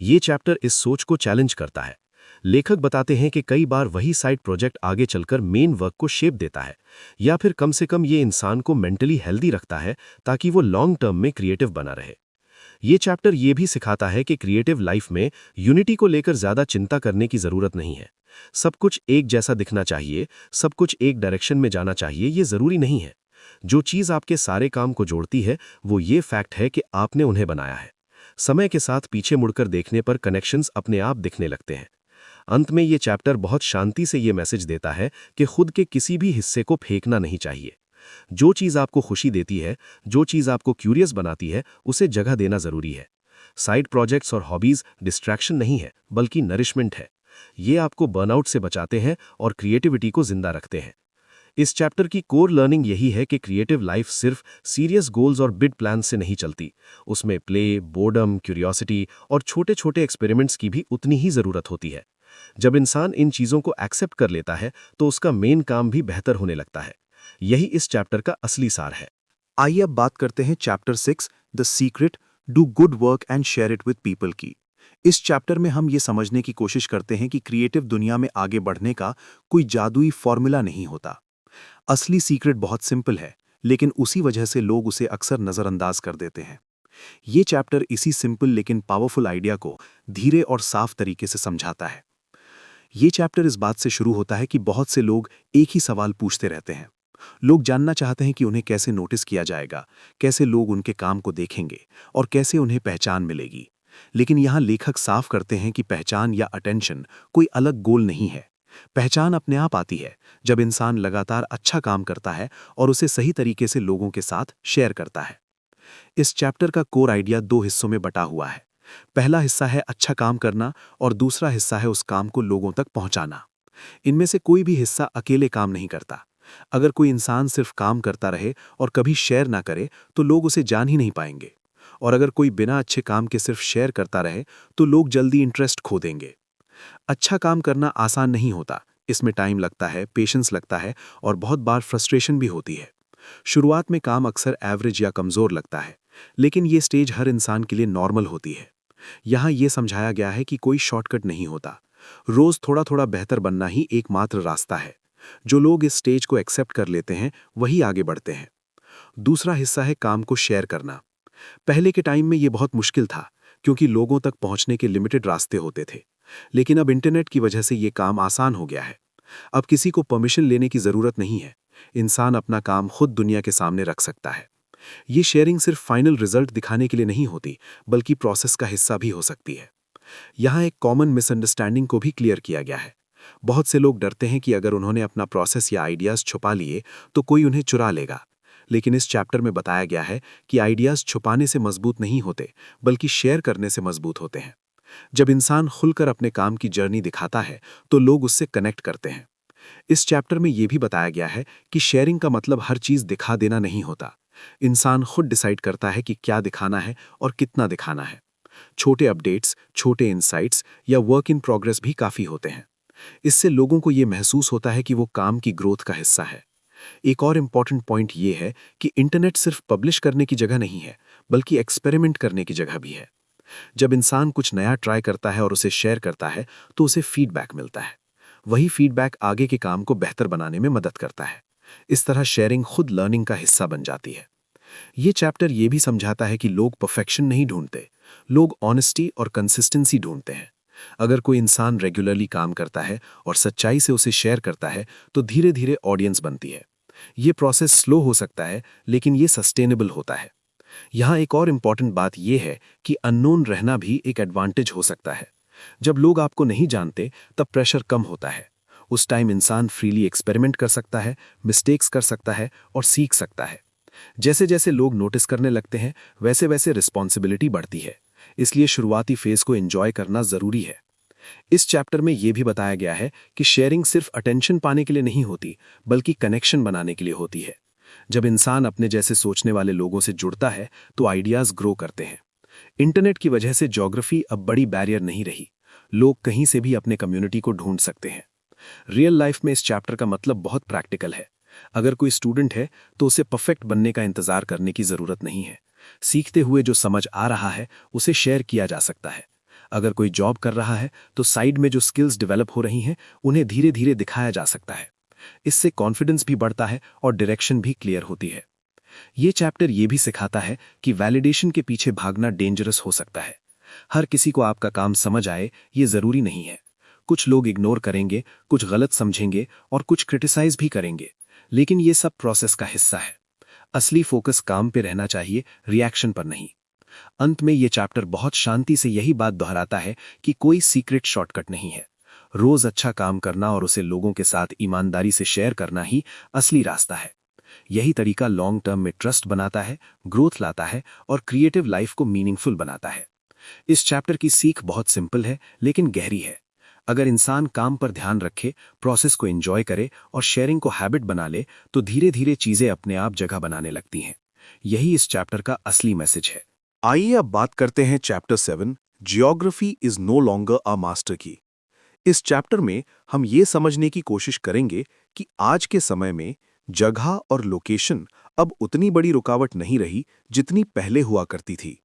ये चैप्टर इस सोच को चैलेंज करता है। लेखक बताते हैं कि कई बार वही साइड प्रोजेक्ट आगे चलकर मेन वर्क को शेप देता है, या फिर कम से कम ये इंसान को मेंटली हेल्दी रखता है ताकि वो लॉन्ग टर्म में क्रिएटिव बना रहे। ये चैप्टर ये भी सिखाता है कि क्रिएटिव लाइफ में यूनिटी को लेकर ज़्यादा चिंता करने की ज़रूरत नहीं है। सब कुछ एक जैसा दिखना चाहिए, सब कुछ एक डायरेक्शन में जाना चाहिए, ये ज़रूरी नहीं है। जो चीज़ आपके सारे काम को जोड़ती है वो ये फैक्ट है कि आपने उन्हें बनाया है। समय के साथ पीछे मुड़कर देखने पर कनेक्शंस अपने आप दिखने लगते हैं। अंत में ये चैप्टर बहुत शांति से ये मैसेज देता है कि खुद के किसी भी हिस्से को फेंकना नहीं चाहिए। जो चीज़ आपको खुशी देती है, जो चीज़ आपको क्यूरियस बनाती है, उसे जगह देना ज़रूरी है। साइड प्रोजेक्ट्स और हॉबीज़ डिस्ट्रैक्शन नहीं है, बल्कि नरिशमेंट है। ये आपको बर्नआउट से बचाते हैं और क्रिएटिविटी को जिंदा रखते हैं। इस चैप्टर की कोर लर्निंग यही है कि क्रिएटिव लाइफ सिर्फ सीरियस गोल्स और बिग प्लान से नहीं चलती। उसमें प्ले, बोर्डम, क्यूरियोसिटी और छोटे छोटे एक्सपेरिमेंट्स की भी उतनी ही ज़रूरत होती है। जब इंसान इन चीज़ों को एक्सेप्ट कर लेता है तो उसका मेन काम भी बेहतर होने लगता है। यही इस चैप्टर का असली सार है।
आइए अब बात करते हैं chapter 6 the secret, do good work and share it with people की। इस चैप्टर में हम ये समझने की कोशिश करते हैं कि क्रिएटिव दुनिया में आगे बढ़ने का कोई जादुई फॉर्मूला नहीं होता। असली सीक्रेट बहुत सिंपल है, लेकिन उसी वजह से लोग उसे अक्सर नज़रअंदाज कर देते हैं। ये चैप्टर इसी सिंपल लेकिन पावरफुल आइडिया को धीरे और साफ तरीके से समझाता है। ये चैप्टर इस बात से शुरू होता है कि बहुत से लोग एक ही सवाल पूछते रहते हैं, लोग जानना चाहते हैं कि उन्हें कैसे नोटिस किया जाएगा, कैसे लोग उनके काम को देखेंगे और कैसे उन्हें पहचान मिलेगी। लेकिन यहाँ लेखक साफ करते हैं कि पहचान या अटेंशन कोई अलग गोल नहीं है। पहचान अपने आप आती है जब इंसान लगातार अच्छा काम करता है और उसे सही तरीके से लोगों के साथ शेयर करता है। इस चैप्टर का कोर आइडिया 2 हिस्सों में बटा हुआ है। पहला हिस्सा है अच्छा काम करना और दूसरा हिस्सा है उस काम को लोगों तक पहुंचाना। इनमें से कोई भी हिस्सा अकेले काम नहीं करता। अगर कोई इंसान सिर्फ काम करता रहे और कभी शेयर ना करे तो लोग उसे जान ही नहीं पाएंगे। और अगर कोई बिना अच्छे काम के सिर्फ शेयर करता रहे तो लोग जल्दी इंटरेस्ट खो देंगे। अच्छा काम करना आसान नहीं होता। इसमें टाइम लगता है, पेशेंस लगता है और बहुत बार फ्रस्ट्रेशन भी होती है। शुरुआत में काम अक्सर एवरेज या कमज़ोर लगता है, लेकिन ये स्टेज हर इंसान के लिए नॉर्मल होती है। यहाँ ये समझाया गया है कि कोई शॉर्टकट नहीं होता। रोज़ थोड़ा थोड़ा बेहतर बनना ही एकमात्र रास्ता है। जो लोग इस स्टेज को एक्सेप्ट कर लेते हैं वही आगे बढ़ते हैं। दूसरा हिस्सा है काम को शेयर करना। पहले के टाइम में ये बहुत मुश्किल था क्योंकि लोगों तक पहुंचने के लिमिटेड रास्ते होते थे। लेकिन अब इंटरनेट की वजह से ये काम आसान हो गया है। अब किसी को परमिशन लेने की ज़रूरत नहीं है। इंसान अपना काम खुद दुनिया के सामने रख सकता है। ये शेयरिंग सिर्फ फाइनल रिजल्ट दिखाने के लिए नहीं होती, बल्कि प्रोसेस का हिस्सा भी हो सकती है। यहाँ एक कॉमन मिसअंडरस्टैंडिंग को भी क्लियर किया गया है। बहुत से लोग डरते हैं कि अगर उन्होंने अपना प्रोसेस या आइडियाज़ छुपा लिए तो कोई उन्हें चुरा लेगा। लेकिन इस चैप्टर में बताया गया है कि आइडियाज़ छुपाने से मजबूत नहीं होते, बल्कि शेयर करने से मजबूत होते हैं। जब इंसान खुलकर अपने काम की जर्नी दिखाता है तो लोग उससे कनेक्ट करते हैं। इस चैप्टर में यह भी बताया गया है कि शेयरिंग का मतलब हर चीज़ दिखा देना नहीं होता। इंसान खुद डिसाइड करता है कि क्या दिखाना है और कितना दिखाना है। छोटे अपडेट्स, छोटे इंसाइट्स या वर्क इन प्रोग्रेस भी काफ़ी होते हैं। इससे लोगों को ये महसूस होता है कि वो काम की ग्रोथ का हिस्सा है। एक और इम्पॉर्टेंट पॉइंट ये है कि इंटरनेट सिर्फ पब्लिश करने की जगह नहीं है, बल्कि एक्सपेरिमेंट करने की जगह भी है। जब इंसान कुछ नया ट्राई करता है और उसे शेयर करता है तो उसे फीडबैक मिलता है। वही फीडबैक आगे के काम को बेहतर बनाने में मदद करता है। इस तरह शेयरिंग खुद लर्निंग का हिस्सा बन जाती है। ये चैप्टर ये भी समझाता है कि लोग परफेक्शन नहीं ढूंढते, लोग ऑनेस्टी और कंसिस्टेंसी ढूंढते हैं। अगर कोई इंसान रेगुलरली काम करता है और सच्चाई से उसे शेयर करता है तो धीरे धीरे ऑडियंस बनती है। ये प्रोसेस स्लो हो सकता है, लेकिन ये सस्टेनेबल होता है। यहाँ एक और इम्पॉर्टेंट बात यह है कि अननोन रहना भी एक एडवांटेज हो सकता है। जब लोग आपको नहीं जानते तब प्रेशर कम होता है। उस टाइम इंसान फ्रीली एक्सपेरिमेंट कर सकता है, मिस्टेक्स कर सकता है और सीख सकता है। जैसे जैसे लोग नोटिस करने लगते हैं वैसे वैसे रिस्पॉन्सिबिलिटी बढ़ती है। इसलिए शुरुआती फेज को एंजॉय करना ज़रूरी है। इस चैप्टर में यह भी बताया गया है कि शेयरिंग सिर्फ अटेंशन पाने के लिए नहीं होती, बल्कि कनेक्शन बनाने के लिए होती है। जब इंसान अपने जैसे सोचने वाले लोगों से जुड़ता है तो आइडियाज़ ग्रो करते हैं। इंटरनेट की वजह से ज्योग्राफी अब बड़ी बैरियर नहीं रही। लोग कहीं से भी अपने कम्युनिटी को ढूंढ सकते हैं। रियल लाइफ में इस चैप्टर का मतलब बहुत प्रैक्टिकल है। अगर कोई स्टूडेंट है तो उसे परफेक्ट बनने का इंतजार करने की ज़रूरत नहीं है। सीखते हुए जो समझ आ रहा है उसे शेयर किया जा सकता है। अगर कोई जॉब कर रहा है तो साइड में जो स्किल्स डेवलप हो रही हैं उन्हें धीरे धीरे दिखाया जा सकता है। इससे कॉन्फिडेंस भी बढ़ता है और डायरेक्शन भी क्लियर होती है। ये चैप्टर ये भी सिखाता है कि वैलिडेशन के पीछे भागना डेंजरस हो सकता है। हर किसी को आपका काम समझ आए ये ज़रूरी नहीं है। कुछ लोग इग्नोर करेंगे, कुछ गलत समझेंगे और कुछ क्रिटिसाइज भी करेंगे, लेकिन ये सब प्रोसेस का हिस्सा है। असली फोकस काम पे रहना चाहिए, रिएक्शन पर नहीं। अंत में ये चैप्टर बहुत शांति से यही बात दोहराता है कि कोई सीक्रेट शॉर्टकट नहीं है। रोज अच्छा काम करना और उसे लोगों के साथ ईमानदारी से शेयर करना ही असली रास्ता है। यही तरीका लॉन्ग टर्म में ट्रस्ट बनाता है, ग्रोथ लाता है और क्रिएटिव लाइफ को मीनिंगफुल बनाता है। इस चैप्टर की सीख बहुत सिंपल है लेकिन गहरी है। अगर इंसान काम पर ध्यान रखे, प्रोसेस को एंजॉय करे और शेयरिंग को हैबिट बना ले तो धीरे धीरे चीजें अपने आप जगह बनाने लगती हैं। यही इस चैप्टर का असली मैसेज है।
आइए अब बात करते हैं chapter 7, geography is no longer a master की। इस चैप्टर में हम ये समझने की कोशिश करेंगे कि आज के समय में जगह और लोकेशन अब उतनी बड़ी रुकावट नहीं रही जितनी पहले हुआ करती थी।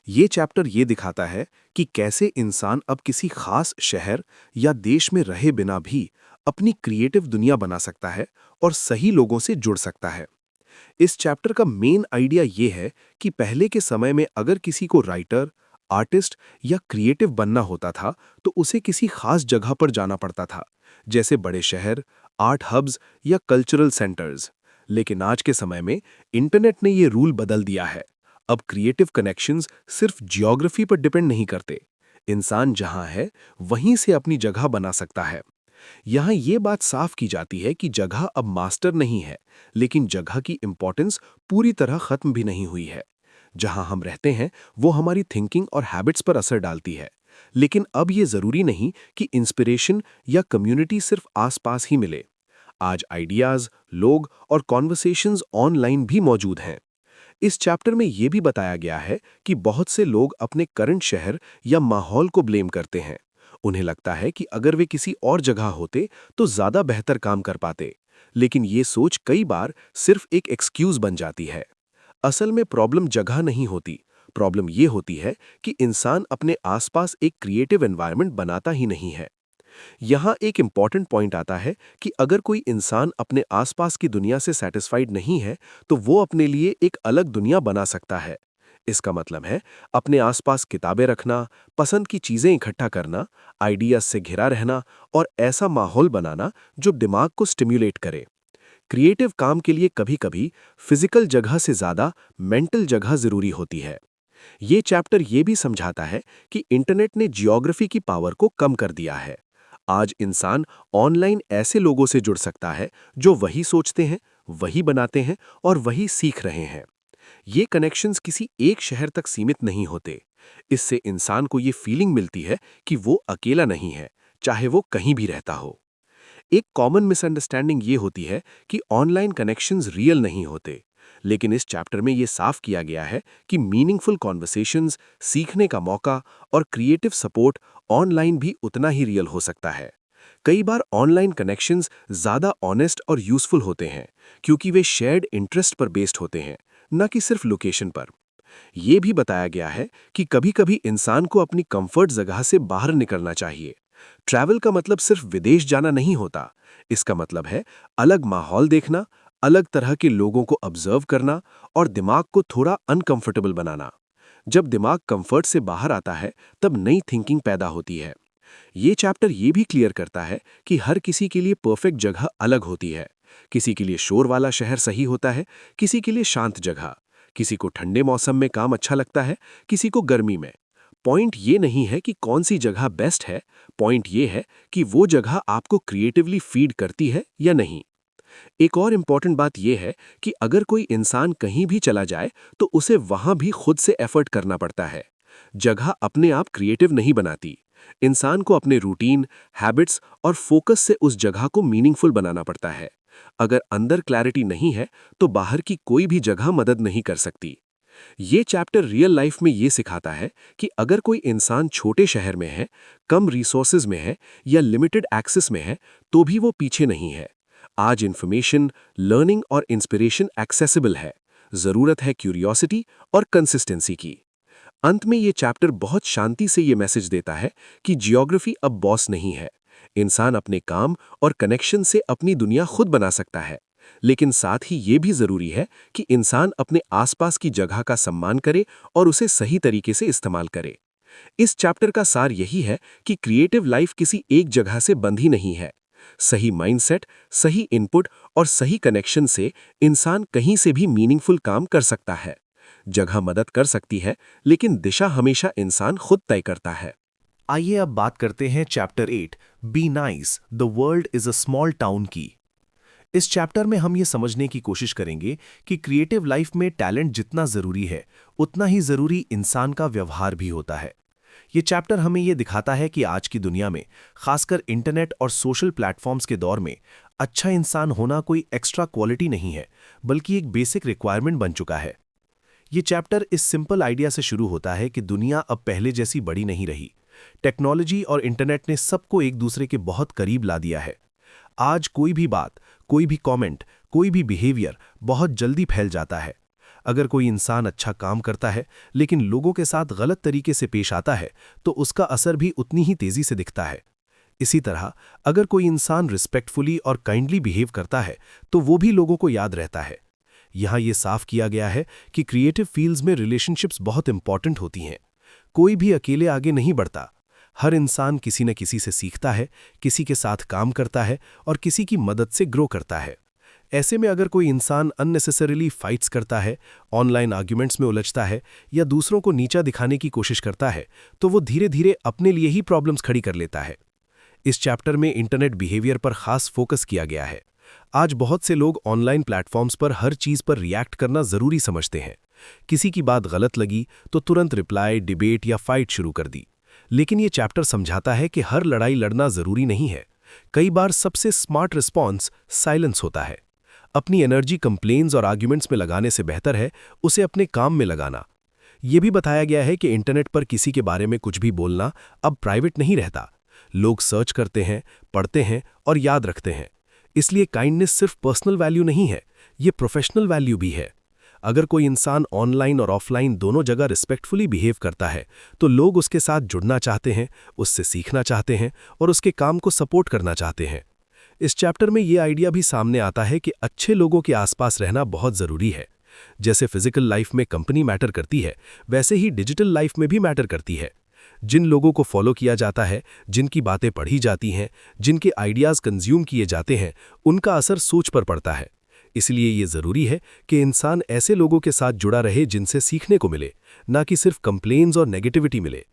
ये चैप्टर ये दिखाता है कि कैसे इंसान अब किसी खास शहर या देश में रहे बिना भी अपनी क्रिएटिव दुनिया बना सकता है और सही लोगों से जुड़ सकता है। इस चैप्टर का मेन आइडिया ये है कि पहले के समय में अगर किसी को राइटर, आर्टिस्ट या क्रिएटिव बनना होता था तो उसे किसी खास जगह पर जाना पड़ता था, जैसे बड़े शहर, आर्ट हब्स या कल्चरल सेंटर्स। लेकिन आज के समय में इंटरनेट ने ये रूल बदल दिया है। अब क्रिएटिव कनेक्शंस सिर्फ जियोग्राफी पर डिपेंड नहीं करते। इंसान जहां है वहीं से अपनी जगह बना सकता है। यहाँ ये बात साफ की जाती है कि जगह अब मास्टर नहीं है, लेकिन जगह की इंपॉर्टेंस पूरी तरह खत्म भी नहीं हुई है। जहां हम रहते हैं वो हमारी थिंकिंग और हैबिट्स पर असर डालती है। लेकिन अब ये जरूरी नहीं कि इंस्पिरेशन या कम्युनिटी सिर्फ आसपास ही मिले। आज आइडियाज, लोग और कॉन्वर्सेशंस ऑनलाइन भी मौजूद हैं। इस चैप्टर में यह भी बताया गया है कि बहुत से लोग अपने करंट शहर या माहौल को ब्लेम करते हैं। उन्हें लगता है कि अगर वे किसी और जगह होते तो ज्यादा बेहतर काम कर पाते। लेकिन ये सोच कई बार सिर्फ एक एक्सक्यूज बन जाती है। असल में प्रॉब्लम जगह नहीं होती। प्रॉब्लम ये होती है कि इंसान अपने आसपास एक क्रिएटिव एनवायरनमेंट बनाता ही नहीं है। यहाँ एक इंपॉर्टेंट पॉइंट आता है कि अगर कोई इंसान अपने आसपास की दुनिया से सेटिस्फाइड नहीं है तो वो अपने लिए एक अलग दुनिया बना सकता है। इसका मतलब है अपने आसपास किताबें रखना, पसंद की चीजें इकट्ठा करना, आइडियाज से घिरा रहना और ऐसा माहौल बनाना जो दिमाग को स्टिम्युलेट करे। क्रिएटिव काम के लिए कभी-कभी फिजिकल जगह से ज्यादा मेंटल जगह जरूरी होती है। ये चैप्टर ये भी समझाता है कि इंटरनेट ने जियोग्राफी की पावर को कम कर दिया है। आज इंसान ऑनलाइन ऐसे लोगों से जुड़ सकता है जो वही सोचते हैं, वही बनाते हैं और वही सीख रहे हैं। ये कनेक्शंस किसी एक शहर तक सीमित नहीं होते। इससे इंसान को ये फीलिंग मिलती है कि वो अकेला नहीं है, चाहे वो कहीं भी रहता हो। एक कॉमन मिसअंडरस्टैंडिंग ये होती है कि ऑनलाइन कनेक्शंस रियल नहीं होते, लेकिन इस चैप्टर में ये साफ किया गया है कि मीनिंगफुल कॉन्वर्सेशंस, सीखने का मौका और क्रिएटिव सपोर्ट ऑनलाइन भी उतना ही रियल हो सकता है। कई बार ऑनलाइन कनेक्शंस ज़्यादा ऑनेस्ट और यूजफुल होते हैं क्योंकि वे शेयर्ड इंटरेस्ट पर बेस्ड होते हैं, न कि सिर्फ लोकेशन पर। यह भी बताया गया है कि कभी-कभी इंसान को अपनी कंफर्ट जगह से बाहर निकलना चाहिए। ट्रैवल का मतलब सिर्फ विदेश जाना नहीं होता। इसका मतलब है अलग माहौल देखना, अलग तरह के लोगों को ऑब्जर्व करना और दिमाग को थोड़ा अनकंफर्टेबल बनाना। जब दिमाग कंफर्ट से बाहर आता है तब नई थिंकिंग पैदा होती है। ये चैप्टर ये भी क्लियर करता है कि हर किसी के लिए परफेक्ट जगह अलग होती है। किसी के लिए शोर वाला शहर सही होता है, किसी के लिए शांत जगह। किसी को ठंडे मौसम में काम अच्छा लगता है, किसी को गर्मी में। पॉइंट ये नहीं है कि कौन सी जगह बेस्ट है, पॉइंट ये है कि वो जगह आपको क्रिएटिवली फीड करती है या नहीं। एक और इम्पॉर्टेंट बात यह है कि अगर कोई इंसान कहीं भी चला जाए तो उसे वहां भी खुद से एफर्ट करना पड़ता है। जगह अपने आप क्रिएटिव नहीं बनाती। इंसान को अपने रूटीन, हैबिट्स और फोकस से उस जगह को मीनिंगफुल बनाना पड़ता है। अगर अंदर क्लैरिटी नहीं है तो बाहर की कोई भी जगह मदद नहीं कर सकती। ये चैप्टर रियल लाइफ में ये सिखाता है कि अगर कोई इंसान छोटे शहर में है, कम रिसोर्सेज में है या लिमिटेड एक्सेस में है तो भी वो पीछे नहीं है। आज इंफॉर्मेशन, लर्निंग और इंस्पिरेशन एक्सेसिबल है। जरूरत है क्यूरियोसिटी और कंसिस्टेंसी की। अंत में ये चैप्टर बहुत शांति से ये मैसेज देता है कि जियोग्राफी अब बॉस नहीं है। इंसान अपने काम और कनेक्शन से अपनी दुनिया खुद बना सकता है, लेकिन साथ ही ये भी जरूरी है कि इंसान अपने आसपास की जगह का सम्मान करे और उसे सही तरीके से इस्तेमाल करे। इस चैप्टर का सार यही है कि क्रिएटिव लाइफ किसी एक जगह से बंधी नहीं है। सही माइंडसेट, सही इनपुट और सही कनेक्शन से इंसान कहीं से भी मीनिंगफुल काम कर सकता है। जगह मदद कर सकती है, लेकिन दिशा हमेशा इंसान खुद तय करता है।
आइए अब बात करते हैं chapter 8, be nice, the world is a small town की। इस चैप्टर में हम ये समझने की कोशिश करेंगे कि क्रिएटिव लाइफ में टैलेंट जितना जरूरी है, उतना ही जरूरी इंसान का व्यवहार भी होता है। ये चैप्टर हमें ये दिखाता है कि आज की दुनिया में, खासकर इंटरनेट और सोशल प्लेटफॉर्म्स के दौर में, अच्छा इंसान होना कोई एक्स्ट्रा क्वालिटी नहीं है, बल्कि एक बेसिक रिक्वायरमेंट बन चुका है। ये चैप्टर इस सिंपल आइडिया से शुरू होता है कि दुनिया अब पहले जैसी बड़ी नहीं रही। टेक्नोलॉजी और इंटरनेट ने सबको एक दूसरे के बहुत करीब ला दिया है। आज कोई भी बात, कोई भी कमेंट, कोई भी बिहेवियर बहुत जल्दी फैल जाता है। अगर कोई इंसान अच्छा काम करता है लेकिन लोगों के साथ गलत तरीके से पेश आता है तो उसका असर भी उतनी ही तेजी से दिखता है। इसी तरह अगर कोई इंसान रिस्पेक्टफुली और काइंडली बिहेव करता है तो वो भी लोगों को याद रहता है। यहाँ ये साफ किया गया है कि क्रिएटिव फील्ड्स में रिलेशनशिप्स बहुत इंपॉर्टेंट होती हैं। कोई भी अकेले आगे नहीं बढ़ता। हर इंसान किसी न किसी से सीखता है, किसी के साथ काम करता है और किसी की मदद से ग्रो करता है।
ऐसे में अगर कोई इंसान अननेसेसरीली फाइट्स करता है, ऑनलाइन आर्ग्यूमेंट्स में उलझता है या दूसरों को नीचा दिखाने की कोशिश करता है, तो वो धीरे धीरे अपने लिए ही प्रॉब्लम्स खड़ी कर लेता है। इस चैप्टर में इंटरनेट बिहेवियर पर खास फोकस किया गया है। आज बहुत से लोग ऑनलाइन प्लेटफॉर्म्स पर हर चीज पर रिएक्ट करना जरूरी समझते हैं। किसी की बात गलत लगी तो तुरंत रिप्लाई, डिबेट या फाइट शुरू कर दी। लेकिन ये चैप्टर समझाता है कि हर लड़ाई लड़ना जरूरी नहीं है। कई बार सबसे स्मार्ट रिस्पॉन्स साइलेंस होता है। अपनी एनर्जी कंप्लेन्स और आर्ग्यूमेंट्स में लगाने से बेहतर है उसे अपने काम में लगाना। यह भी बताया गया है कि इंटरनेट पर किसी के बारे में कुछ भी बोलना अब प्राइवेट नहीं रहता। लोग सर्च करते हैं, पढ़ते हैं और याद रखते हैं। इसलिए काइंडनेस सिर्फ पर्सनल वैल्यू नहीं है, ये प्रोफेशनल वैल्यू भी है। अगर कोई इंसान ऑनलाइन और ऑफलाइन दोनों जगह रिस्पेक्टफुली बिहेव करता है तो लोग उसके साथ जुड़ना चाहते हैं, उससे सीखना चाहते हैं और उसके काम को सपोर्ट करना चाहते हैं। इस चैप्टर में ये आइडिया भी सामने आता है कि अच्छे लोगों के आसपास रहना बहुत ज़रूरी है। जैसे फिजिकल लाइफ में कंपनी मैटर करती है, वैसे ही डिजिटल लाइफ में भी मैटर करती है। जिन लोगों को फॉलो किया जाता है, जिनकी बातें पढ़ी जाती हैं, जिनके आइडियाज़ कंज्यूम किए जाते हैं, उनका असर सोच पर पड़ता है। इसलिए ये ज़रूरी है कि इंसान ऐसे लोगों के साथ जुड़ा रहे जिनसे सीखने को मिले, ना कि सिर्फ कंप्लेन्स और नेगेटिविटी मिले।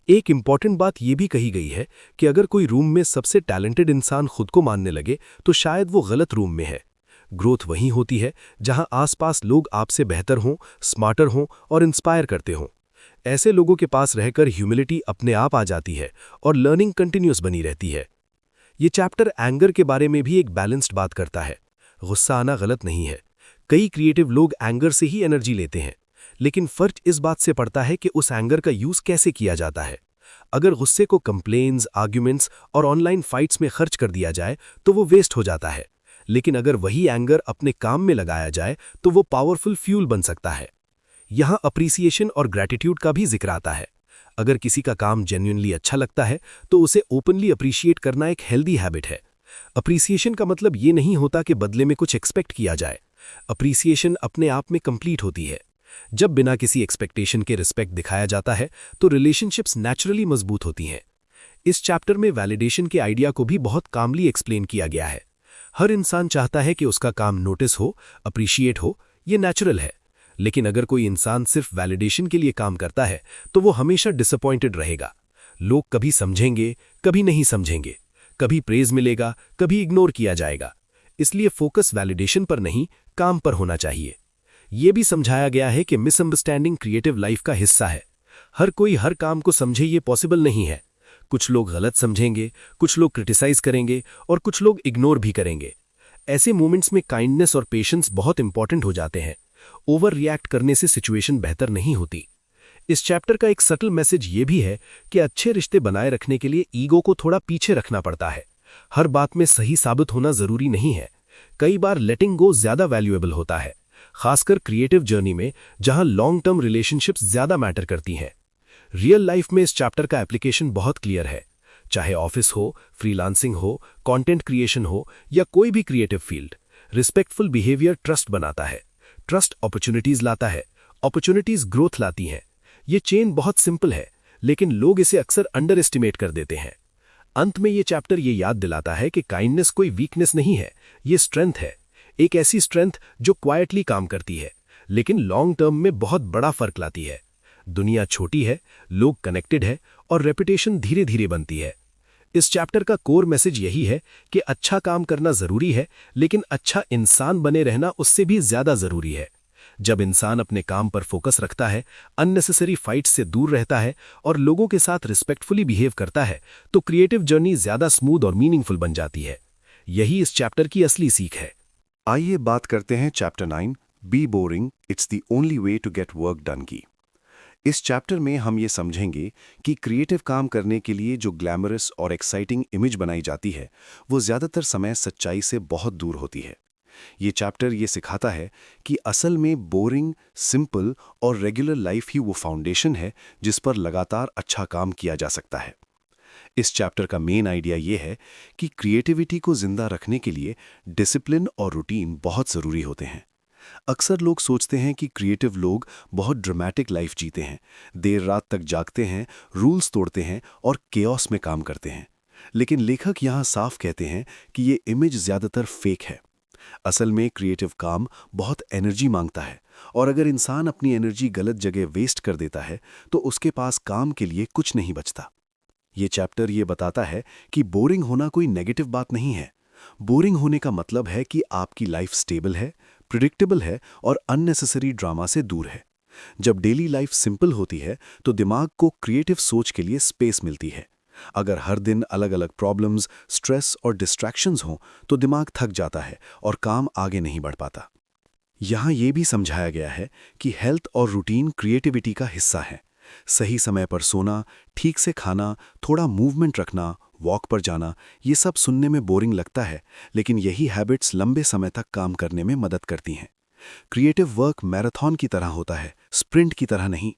एक इम्पॉर्टेंट बात ये भी कही गई है कि अगर कोई रूम में सबसे टैलेंटेड इंसान खुद को मानने लगे तो शायद वो गलत रूम में है। ग्रोथ वहीं होती है जहां आसपास लोग आपसे बेहतर हों, स्मार्टर हों और इंस्पायर करते हों। ऐसे लोगों के पास रहकर ह्यूमिलिटी अपने आप आ जाती है और लर्निंग कंटिन्यूस बनी रहती है। ये चैप्टर एंगर के बारे में भी एक बैलेंस्ड बात करता है। गुस्सा आना गलत नहीं है। कई क्रिएटिव लोग एंगर से ही एनर्जी लेते हैं, लेकिन फर्क इस बात से पड़ता है कि उस एंगर का यूज़ कैसे किया जाता है। अगर गुस्से को कंप्लेन्स, आर्ग्यूमेंट्स और ऑनलाइन फाइट्स में खर्च कर दिया जाए तो वो वेस्ट हो जाता है। लेकिन अगर वही एंगर अपने काम में लगाया जाए तो वो पावरफुल फ्यूल बन सकता है। यहाँ अप्रिसिएशन और ग्रैटिट्यूड का भी जिक्र आता है। अगर किसी का काम जेन्युइनली अच्छा लगता है तो उसे ओपनली अप्रिशिएट करना एक हेल्दी हैबिट है। अप्रिसिएशन का मतलब ये नहीं होता कि बदले में कुछ एक्सपेक्ट किया जाए। अप्रिसिएशन अपने आप में कंप्लीट होती है। जब बिना किसी एक्सपेक्टेशन के रिस्पेक्ट दिखाया जाता है तो रिलेशनशिप्स नेचुरली मजबूत होती हैं। इस चैप्टर में वैलिडेशन के आइडिया को भी बहुत कामली एक्सप्लेन किया गया है। हर इंसान चाहता है कि उसका काम नोटिस हो, अप्रिशिएट हो, ये नेचुरल है। लेकिन अगर कोई इंसान सिर्फ वैलिडेशन के लिए काम करता है तो वो हमेशा डिसअपॉइंटेड रहेगा। लोग कभी समझेंगे, कभी नहीं समझेंगे, कभी प्रेज मिलेगा, कभी इग्नोर किया जाएगा। इसलिए फोकस वैलिडेशन पर नहीं, काम पर होना चाहिए। ये भी समझाया गया है कि मिसअंडरस्टैंडिंग क्रिएटिव लाइफ का हिस्सा है। हर कोई हर काम को समझे ये पॉसिबल नहीं है। कुछ लोग गलत समझेंगे, कुछ लोग क्रिटिसाइज करेंगे और कुछ लोग इग्नोर भी करेंगे। ऐसे मोमेंट्स में काइंडनेस और पेशेंस बहुत इंपॉर्टेंट हो जाते हैं। ओवर रिएक्ट करने से सिचुएशन बेहतर नहीं होती। इस चैप्टर का एक सटल मैसेज ये भी है कि अच्छे रिश्ते बनाए रखने के लिए ईगो को थोड़ा पीछे रखना पड़ता है। हर बात में सही साबित होना जरूरी नहीं है। कई बार लेटिंग गो ज्यादा वैल्यूएबल होता है, खासकर क्रिएटिव जर्नी में जहां लॉन्ग टर्म रिलेशनशिप्स ज्यादा मैटर करती हैं। रियल लाइफ में इस चैप्टर का एप्लीकेशन बहुत क्लियर है। चाहे ऑफिस हो, फ्रीलांसिंग हो, कंटेंट क्रिएशन हो या कोई भी creative field, respectful behaviour trust बनाता है। ट्रस्ट अपॉर्चुनिटीज लाता है, अपॉर्चुनिटीज ग्रोथ लाती हैं। ये चेन बहुत सिंपल है, लेकिन लोग इसे अक्सर अंडर एस्टिमेट कर देते हैं। अंत में ये चैप्टर ये याद दिलाता है कि काइंडनेस कोई वीकनेस नहीं है, ये स्ट्रेंथ है। एक ऐसी स्ट्रेंथ जो क्वाइटली काम करती है, लेकिन लॉन्ग टर्म में बहुत बड़ा फर्क लाती है। दुनिया छोटी है, लोग कनेक्टेड है और रेपुटेशन धीरे धीरे बनती है। इस चैप्टर का कोर मैसेज यही है कि अच्छा काम करना जरूरी है, लेकिन अच्छा इंसान बने रहना उससे भी ज्यादा जरूरी है। जब इंसान अपने काम पर फोकस रखता है, अननेसेसरी फाइट्स से दूर रहता है और लोगों के साथ रिस्पेक्टफुली बिहेव करता है, तो क्रिएटिव जर्नी ज्यादा स्मूथ और मीनिंगफुल बन जाती है। यही इस चैप्टर की असली सीख है।
आइए बात करते हैं chapter 9, be boring, it's the only way to get work done की। इस चैप्टर में हम ये समझेंगे कि क्रिएटिव काम करने के लिए जो ग्लैमरस और एक्साइटिंग इमेज बनाई जाती है, वो ज़्यादातर समय सच्चाई से बहुत दूर होती है। ये चैप्टर ये सिखाता है कि असल में बोरिंग, सिंपल और रेगुलर लाइफ ही वो फाउंडेशन है जिस पर लगातार अच्छा काम किया जा सकता है। इस चैप्टर का मेन आइडिया ये है कि क्रिएटिविटी को जिंदा रखने के लिए डिसिप्लिन और रूटीन बहुत ज़रूरी होते हैं। अक्सर लोग सोचते हैं कि क्रिएटिव लोग बहुत ड्रामेटिक लाइफ जीते हैं, देर रात तक जागते हैं, रूल्स तोड़ते हैं और केओस में काम करते हैं। लेकिन लेखक यहाँ साफ कहते हैं कि ये इमेज ज़्यादातर फेक है। असल में क्रिएटिव काम बहुत एनर्जी मांगता है, और अगर इंसान अपनी एनर्जी गलत जगह वेस्ट कर देता है तो उसके पास काम के लिए कुछ नहीं बचता। ये चैप्टर ये बताता है कि बोरिंग होना कोई नेगेटिव बात नहीं है। बोरिंग होने का मतलब है कि आपकी लाइफ स्टेबल है, प्रिडिक्टेबल है और अननेसेसरी ड्रामा से दूर है। जब डेली लाइफ सिंपल होती है तो दिमाग को क्रिएटिव सोच के लिए स्पेस मिलती है। अगर हर दिन अलग अलग प्रॉब्लम्स, स्ट्रेस और डिस्ट्रैक्शंस हों तो दिमाग थक जाता है और काम आगे नहीं बढ़ पाता। यहाँ ये भी समझाया गया है कि हेल्थ और रूटीन क्रिएटिविटी का हिस्सा है। सही समय पर सोना, ठीक से खाना, थोड़ा मूवमेंट रखना, वॉक पर जाना, ये सब सुनने में बोरिंग लगता है, लेकिन यही हैबिट्स लंबे समय तक काम करने में मदद करती हैं। क्रिएटिव वर्क मैराथन की तरह होता है, स्प्रिंट की तरह नहीं।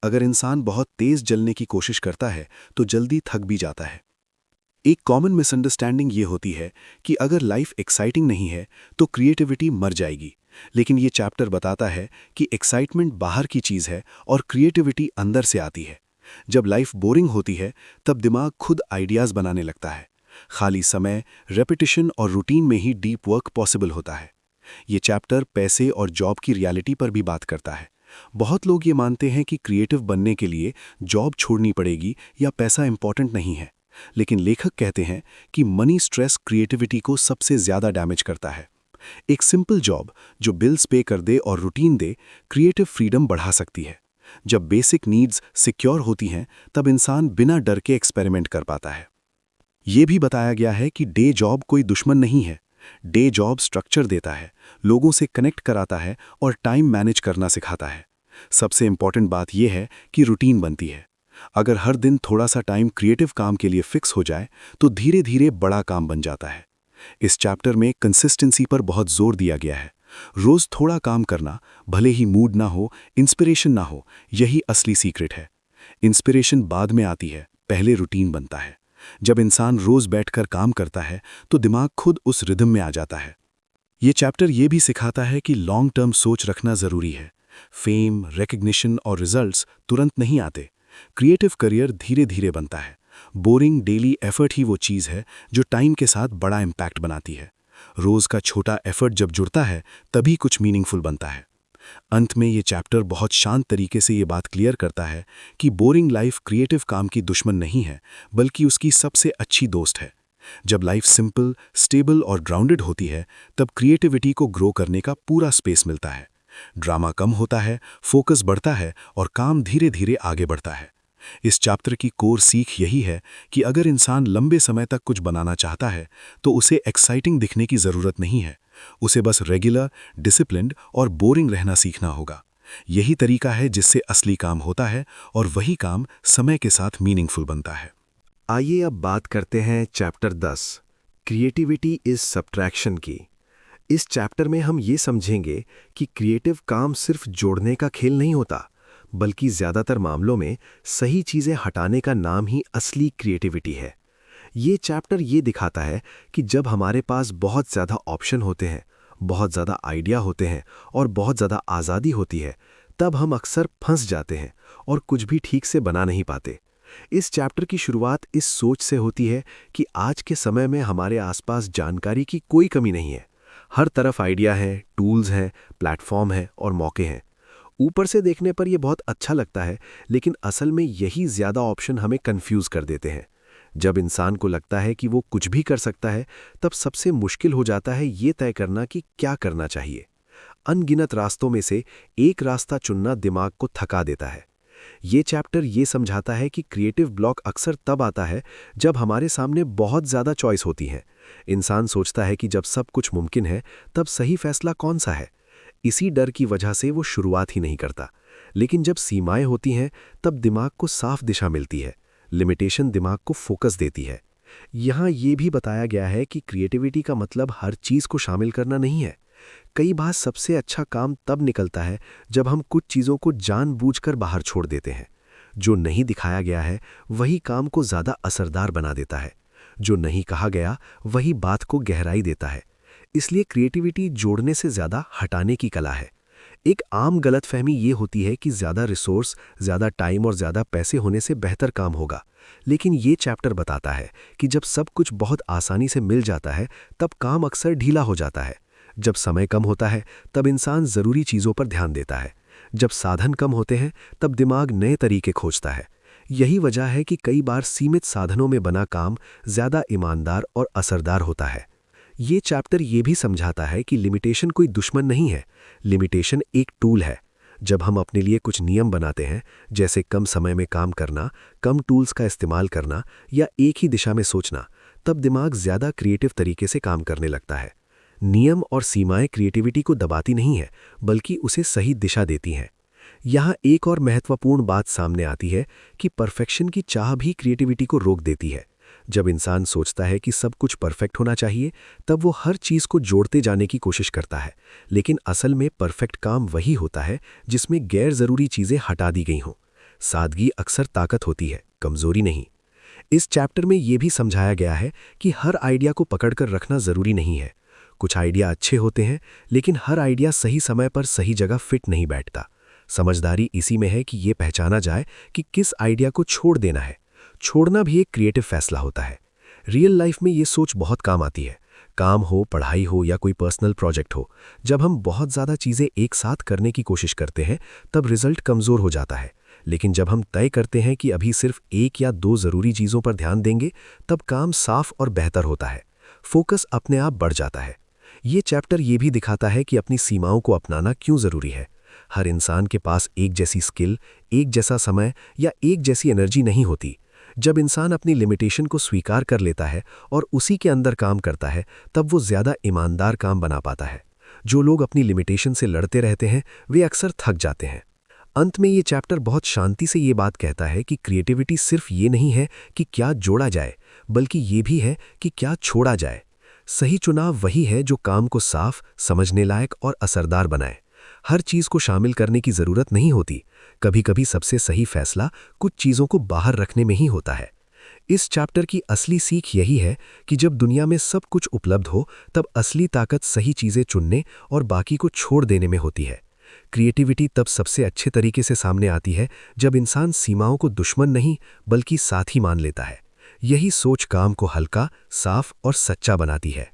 अगर इंसान बहुत तेज जलने की कोशिश करता है तो जल्दी थक भी जाता है। एक कॉमन मिसअंडरस्टैंडिंग ये होती है कि अगर लाइफ एक्साइटिंग नहीं है तो क्रिएटिविटी मर जाएगी, लेकिन ये चैप्टर बताता है कि एक्साइटमेंट बाहर की चीज़ है और क्रिएटिविटी अंदर से आती है। जब लाइफ बोरिंग होती है तब दिमाग खुद आइडियाज़ बनाने लगता है। खाली समय, रेपिटिशन और रूटीन में ही डीप वर्क पॉसिबल होता है। ये चैप्टर पैसे और जॉब की रियलिटी पर भी बात करता है। बहुत लोग ये मानते हैं कि क्रिएटिव बनने के लिए जॉब छोड़नी पड़ेगी या पैसा इंपॉर्टेंट नहीं है, लेकिन लेखक कहते हैं कि मनी स्ट्रेस क्रिएटिविटी को सबसे ज़्यादा डैमेज करता है। एक सिंपल जॉब जो बिल्स पे कर दे और रूटीन दे, क्रिएटिव फ्रीडम बढ़ा सकती है। जब बेसिक नीड्स सिक्योर होती हैं तब इंसान बिना डर के एक्सपेरिमेंट कर पाता है। ये भी बताया गया है कि डे जॉब कोई दुश्मन नहीं है। डे जॉब स्ट्रक्चर देता है, लोगों से कनेक्ट कराता है और टाइम मैनेज करना सिखाता है। सबसे इंपॉर्टेंट बात यह है कि रूटीन बनती है। अगर हर दिन थोड़ा सा टाइम क्रिएटिव काम के लिए फिक्स हो जाए तो धीरे धीरे बड़ा काम बन जाता है। इस चैप्टर में कंसिस्टेंसी पर बहुत जोर दिया गया है। रोज थोड़ा काम करना, भले ही मूड ना हो, इंस्पिरेशन ना हो, यही असली सीक्रेट है। इंस्पिरेशन बाद में आती है, पहले रूटीन बनता है। जब इंसान रोज बैठकर काम करता है तो दिमाग खुद उस रिदम में आ जाता है। ये चैप्टर ये भी सिखाता है कि लॉन्ग टर्म सोच रखना ज़रूरी है। फेम, रिकग्निशन और रिजल्ट्स तुरंत नहीं आते। क्रिएटिव करियर धीरे धीरे बनता है। बोरिंग डेली एफर्ट ही वो चीज़ है जो टाइम के साथ बड़ा इम्पैक्ट बनाती है। रोज़ का छोटा एफर्ट जब जुड़ता है तभी कुछ मीनिंगफुल बनता है। अंत में ये चैप्टर बहुत शांत तरीके से ये बात क्लियर करता है कि बोरिंग लाइफ क्रिएटिव काम की दुश्मन नहीं है, बल्कि उसकी सबसे अच्छी दोस्त है। जब लाइफ सिंपल, स्टेबल और ग्राउंडेड होती है तब क्रिएटिविटी को ग्रो करने का पूरा स्पेस मिलता है। ड्रामा कम होता है, फोकस बढ़ता है और काम धीरे धीरे आगे बढ़ता है। इस चैप्टर की कोर सीख यही है कि अगर इंसान लंबे समय तक कुछ बनाना चाहता है तो उसे एक्साइटिंग दिखने की ज़रूरत नहीं है। उसे बस रेगुलर, डिसिप्लिन्ड और बोरिंग रहना सीखना होगा। यही तरीका है जिससे असली काम होता है और वही काम समय के साथ मीनिंगफुल बनता है।
आइए अब बात करते हैं चैप्टर 10, क्रिएटिविटी इज सब्ट्रैक्शन की। इस चैप्टर में हम ये समझेंगे कि क्रिएटिव काम सिर्फ जोड़ने का खेल नहीं होता, बल्कि ज़्यादातर मामलों में सही चीज़ें हटाने का नाम ही असली क्रिएटिविटी है। ये चैप्टर ये दिखाता है कि जब हमारे पास बहुत ज़्यादा ऑप्शन होते हैं, बहुत ज़्यादा आइडिया होते हैं और बहुत ज़्यादा आज़ादी होती है, तब हम अक्सर फंस जाते हैं और कुछ भी ठीक से बना नहीं पाते। इस चैप्टर की शुरुआत इस सोच से होती है कि आज के समय में हमारे आसपास जानकारी की कोई कमी नहीं है। हर तरफ आइडिया है, टूल्स हैं, प्लेटफॉर्म है और मौके हैं। ऊपर से देखने पर यह बहुत अच्छा लगता है, लेकिन असल में यही ज़्यादा ऑप्शन हमें कंफ्यूज कर देते हैं। जब इंसान को लगता है कि वो कुछ भी कर सकता है, तब सबसे मुश्किल हो जाता है ये तय करना कि क्या करना चाहिए। अनगिनत रास्तों में से एक रास्ता चुनना दिमाग को थका देता है। ये चैप्टर ये समझाता है कि क्रिएटिव ब्लॉक अक्सर तब आता है जब हमारे सामने बहुत ज़्यादा चॉइस होती है। इंसान सोचता है कि जब सब कुछ मुमकिन है तब सही फैसला कौन सा है। इसी डर की वजह से वो शुरुआत ही नहीं करता। लेकिन जब सीमाएं होती हैं तब दिमाग को साफ दिशा मिलती है। लिमिटेशन दिमाग को फोकस देती है। यहाँ ये भी बताया गया है कि क्रिएटिविटी का मतलब हर चीज़ को शामिल करना नहीं है। कई बार सबसे अच्छा काम तब निकलता है जब हम कुछ चीज़ों को जानबूझकर बाहर छोड़ देते हैं। जो नहीं दिखाया गया है वही काम को ज़्यादा असरदार बना देता है। जो नहीं कहा गया वही बात को गहराई देता है। इसलिए क्रिएटिविटी जोड़ने से ज़्यादा हटाने की कला है। एक आम गलतफहमी ये होती है कि ज़्यादा रिसोर्स, ज़्यादा टाइम और ज़्यादा पैसे होने से बेहतर काम होगा। लेकिन ये चैप्टर बताता है कि जब सब कुछ बहुत आसानी से मिल जाता है तब काम अक्सर ढीला हो जाता है।
जब समय कम होता है तब इंसान ज़रूरी चीज़ों पर ध्यान देता है। जब साधन कम होते हैं तब दिमाग नए तरीके खोजता है। यही वजह है कि कई बार सीमित साधनों में बना काम ज़्यादा ईमानदार और असरदार होता है। ये चैप्टर ये भी समझाता है कि लिमिटेशन कोई दुश्मन नहीं है, लिमिटेशन एक टूल है। जब हम अपने लिए कुछ नियम बनाते हैं, जैसे कम समय में काम करना, कम टूल्स का इस्तेमाल करना या एक ही दिशा में सोचना, तब दिमाग ज़्यादा क्रिएटिव तरीके से काम करने लगता है। नियम और सीमाएं क्रिएटिविटी को दबाती नहीं है, बल्कि उसे सही दिशा देती हैं। यहाँ एक और महत्वपूर्ण बात सामने आती है कि परफेक्शन की चाह भी क्रिएटिविटी को रोक देती है। जब इंसान सोचता है कि सब कुछ परफेक्ट होना चाहिए, तब वो हर चीज़ को जोड़ते जाने की कोशिश करता है, लेकिन असल में परफेक्ट काम वही होता है जिसमें गैर ज़रूरी चीज़ें हटा दी गई हों। सादगी अक्सर ताकत होती है, कमज़ोरी नहीं। इस चैप्टर में ये भी समझाया गया है कि हर आइडिया को पकड़कर रखना ज़रूरी नहीं है। कुछ आइडिया अच्छे होते हैं, लेकिन हर आइडिया सही समय पर सही जगह फिट नहीं बैठता। समझदारी इसी में है कि ये पहचाना जाए कि किस आइडिया को छोड़ देना है। छोड़ना भी एक क्रिएटिव फैसला होता है। रियल लाइफ में ये सोच बहुत काम आती है। काम हो, पढ़ाई हो या कोई पर्सनल प्रोजेक्ट हो, जब हम बहुत ज़्यादा चीज़ें एक साथ करने की कोशिश करते हैं तब रिजल्ट कमज़ोर हो जाता है। लेकिन जब हम तय करते हैं कि अभी सिर्फ एक या दो ज़रूरी चीज़ों पर ध्यान देंगे, तब काम साफ और बेहतर होता है। फोकस अपने आप बढ़ जाता है। ये चैप्टर ये भी दिखाता है कि अपनी सीमाओं को अपनाना क्यों ज़रूरी है। हर इंसान के पास एक जैसी स्किल, एक जैसा समय या एक जैसी एनर्जी नहीं होती। जब इंसान अपनी लिमिटेशन को स्वीकार कर लेता है और उसी के अंदर काम करता है, तब वो ज़्यादा ईमानदार काम बना पाता है। जो लोग अपनी लिमिटेशन से लड़ते रहते हैं, वे अक्सर थक जाते हैं। अंत में ये चैप्टर बहुत शांति से ये बात कहता है कि क्रिएटिविटी सिर्फ ये नहीं है कि क्या जोड़ा जाए, बल्कि ये भी है कि क्या छोड़ा जाए। सही चुनाव वही है जो काम को साफ, समझने लायक और असरदार बनाए। हर चीज़ को शामिल करने की ज़रूरत नहीं होती। कभी-कभी सबसे सही फैसला कुछ चीज़ों को बाहर रखने में ही होता है। इस चैप्टर की असली सीख यही है कि जब दुनिया में सब कुछ उपलब्ध हो, तब असली ताकत सही चीज़ें चुनने और बाकी को छोड़ देने में होती है। क्रिएटिविटी तब सबसे अच्छे तरीके से सामने आती है जब इंसान सीमाओं को दुश्मन नहीं, बल्कि साथी मान लेता है। यही सोच काम को हल्का, साफ और सच्चा बनाती है।